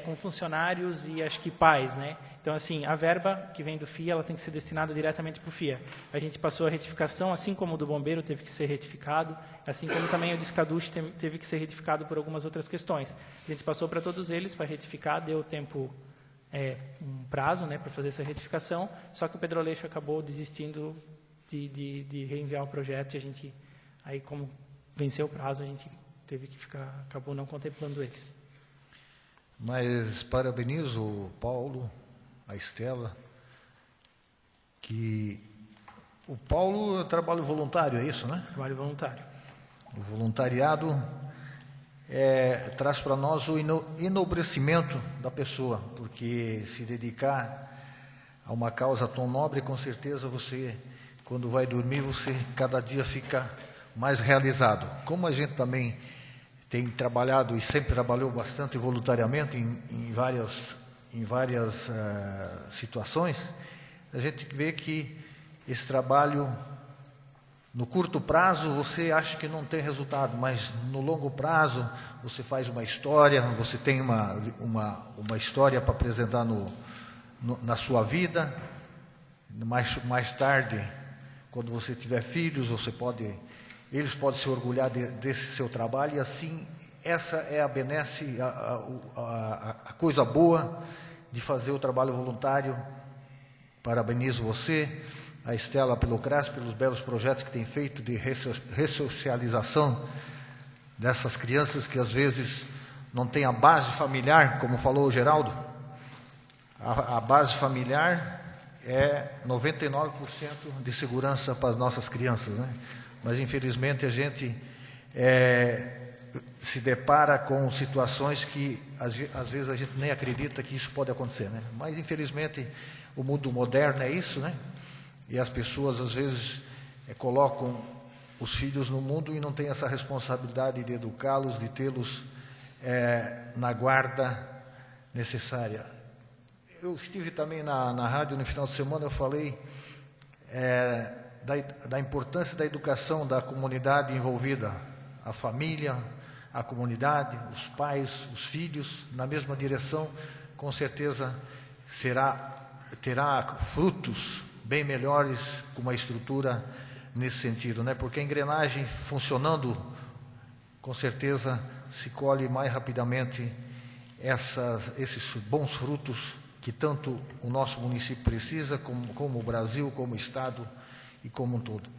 com funcionários e acho que pais, né? Então, assim, a verba que vem do FIA, ela tem que ser destinada diretamente para o FIA. A gente passou a retificação, assim como o do bombeiro teve que ser retificado, assim como também o do Escaduche teve que ser retificado por algumas outras questões. A gente passou para todos eles para retificar, deu tempo, um prazo, né, para fazer essa retificação, só que o Pedro Aleixo acabou desistindo de reenviar o projeto e a gente, aí como venceu o prazo, a gente teve que acabou não contemplando eles. Mas parabenizo o Paulo, a Estela, que o Paulo é trabalho voluntário, é isso, né? Trabalho voluntário. O voluntariado traz para nós o enobrecimento da pessoa, porque se dedicar a uma causa tão nobre, com certeza você, quando vai dormir, você cada dia fica mais realizado. Como a gente também tem trabalhado e sempre trabalhou bastante voluntariamente em várias situações, a gente vê que esse trabalho, no curto prazo, você acha que não tem resultado, mas no longo prazo, você faz uma história, você tem uma história para apresentar na sua vida. Mais tarde, quando você tiver filhos, eles podem se orgulhar desse seu trabalho, e assim, essa é a benesse, a coisa boa de fazer o trabalho voluntário. Parabenizo você, a Estela, pelo CRAS, pelos belos projetos que tem feito de ressocialização dessas crianças que às vezes não têm a base familiar, como falou o Geraldo. A base familiar é 99% de segurança para as nossas crianças, né? Mas infelizmente a gente se depara com situações que às vezes a gente nem acredita que isso pode acontecer, né? Mas infelizmente o mundo moderno é isso, né? E as pessoas às vezes colocam os filhos no mundo e não têm essa responsabilidade de educá-los, de tê-los na guarda necessária. Eu estive também na rádio no final de semana, eu falei da importância da educação da comunidade envolvida, a família, a comunidade, os pais, os filhos, na mesma direção, com certeza terá frutos bem melhores, com uma estrutura nesse sentido, né? Porque a engrenagem funcionando, com certeza se colhe mais rapidamente esses bons frutos que tanto o nosso município precisa, como o Brasil, como o Estado e como um todo.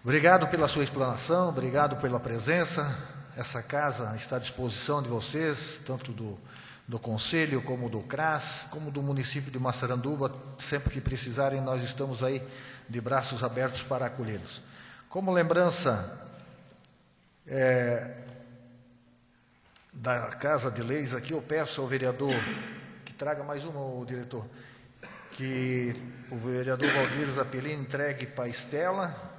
Obrigado pela sua explanação, obrigado pela presença. Essa casa está à disposição de vocês, tanto do Conselho, como do CRAS, como do município de Massaranduba. Sempre que precisarem, nós estamos aí de braços abertos para acolhê-los. Como lembrança da Casa de Leis aqui, eu peço ao vereador que traga mais uma, o diretor, que o vereador Valdir Zappellini entregue para a Estela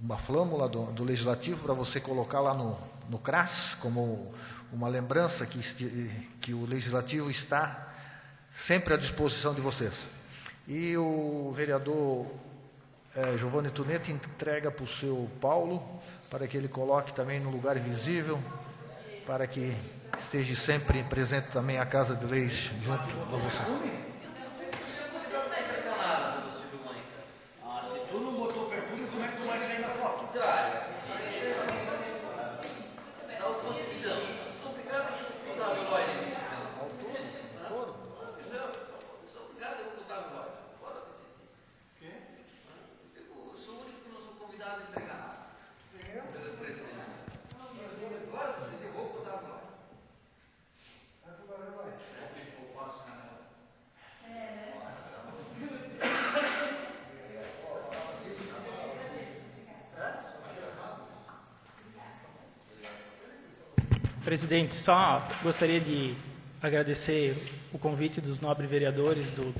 uma flâmula do Legislativo para você colocar lá no CRAS, como uma lembrança que o Legislativo está sempre à disposição de vocês. E o vereador Giovanni Tonetti entrega para o seu Paulo, para que ele coloque também no lugar visível, para que esteja sempre presente também a Casa de Leis junto a você. Presidente, só gostaria de agradecer o convite dos nobres vereadores, do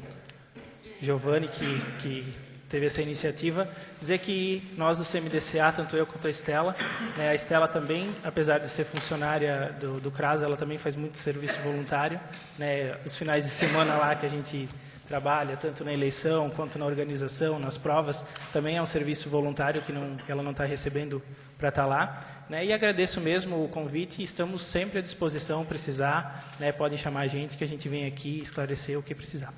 Giovanni, que teve essa iniciativa. Dizer que nós do CMDCA, tanto eu quanto a Estela, né, a Estela também, apesar de ser funcionária do CRAS, ela também faz muito serviço voluntário, né, os finais de semana lá que a gente trabalha tanto na eleição quanto na organização, nas provas, também é um serviço voluntário que ela não está recebendo para estar lá, né? E agradeço mesmo o convite e estamos sempre à disposição, precisar, né? Podem chamar a gente que a gente vem aqui esclarecer o que precisar.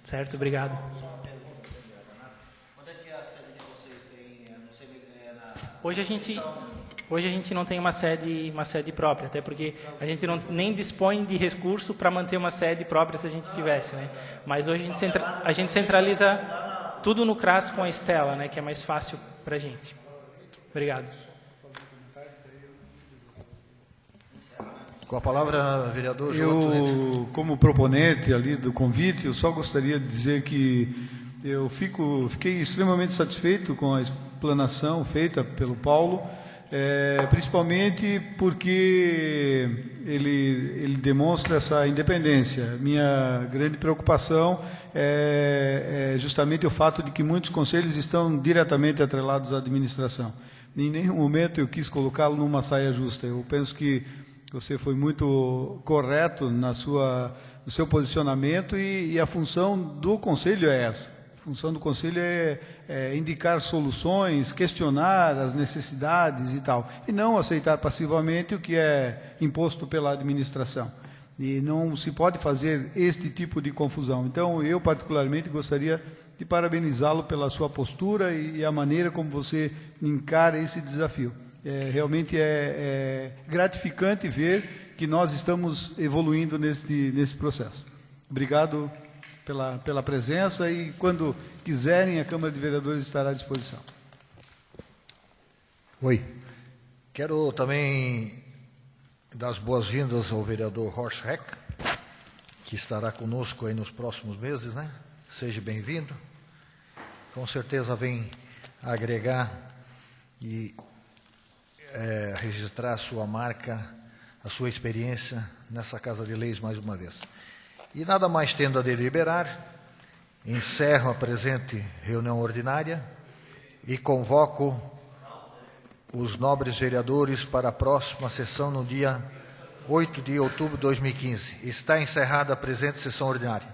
Certo? Obrigado. Onde é que a sede de vocês tem? Não sei, Hoje a gente não tem uma sede própria, até porque a gente nem dispõe de recurso para manter uma sede própria se a gente tivesse, né? Mas hoje a gente centraliza tudo no CRAS com a Estela, né? Que é mais fácil para a gente. Obrigado. Com a palavra, vereador João Eu, como proponente ali do convite, eu só gostaria de dizer que eu fiquei extremamente satisfeito com a explanação feita pelo Paulo, principalmente porque ele demonstra essa independência. Minha grande preocupação é justamente o fato de que muitos conselhos estão diretamente atrelados à administração. Em nenhum momento eu quis colocá-lo numa saia justa. Eu penso que você foi muito correto no seu posicionamento e a função do Conselho é essa. A função do Conselho é indicar soluções, questionar as necessidades e tal, e não aceitar passivamente o que é imposto pela administração. E não se pode fazer este tipo de confusão. Então, eu particularmente gostaria de parabenizá-lo pela sua postura e a maneira como você encara esse desafio. Realmente é gratificante ver que nós estamos evoluindo nesse processo. Obrigado pela presença e, quando quiserem, a Câmara de Vereadores estará à disposição. Oi. Quero também dar as boas-vindas ao vereador Horst Heck, que estará conosco aí nos próximos meses, né? Seja bem-vindo. Com certeza vem agregar e registrar a sua marca, a sua experiência nessa Casa de Leis mais uma vez. E nada mais tendo a deliberar, encerro a presente reunião ordinária e convoco os nobres vereadores para a próxima sessão no dia 8 de outubro de 2015. Está encerrada a presente sessão ordinária.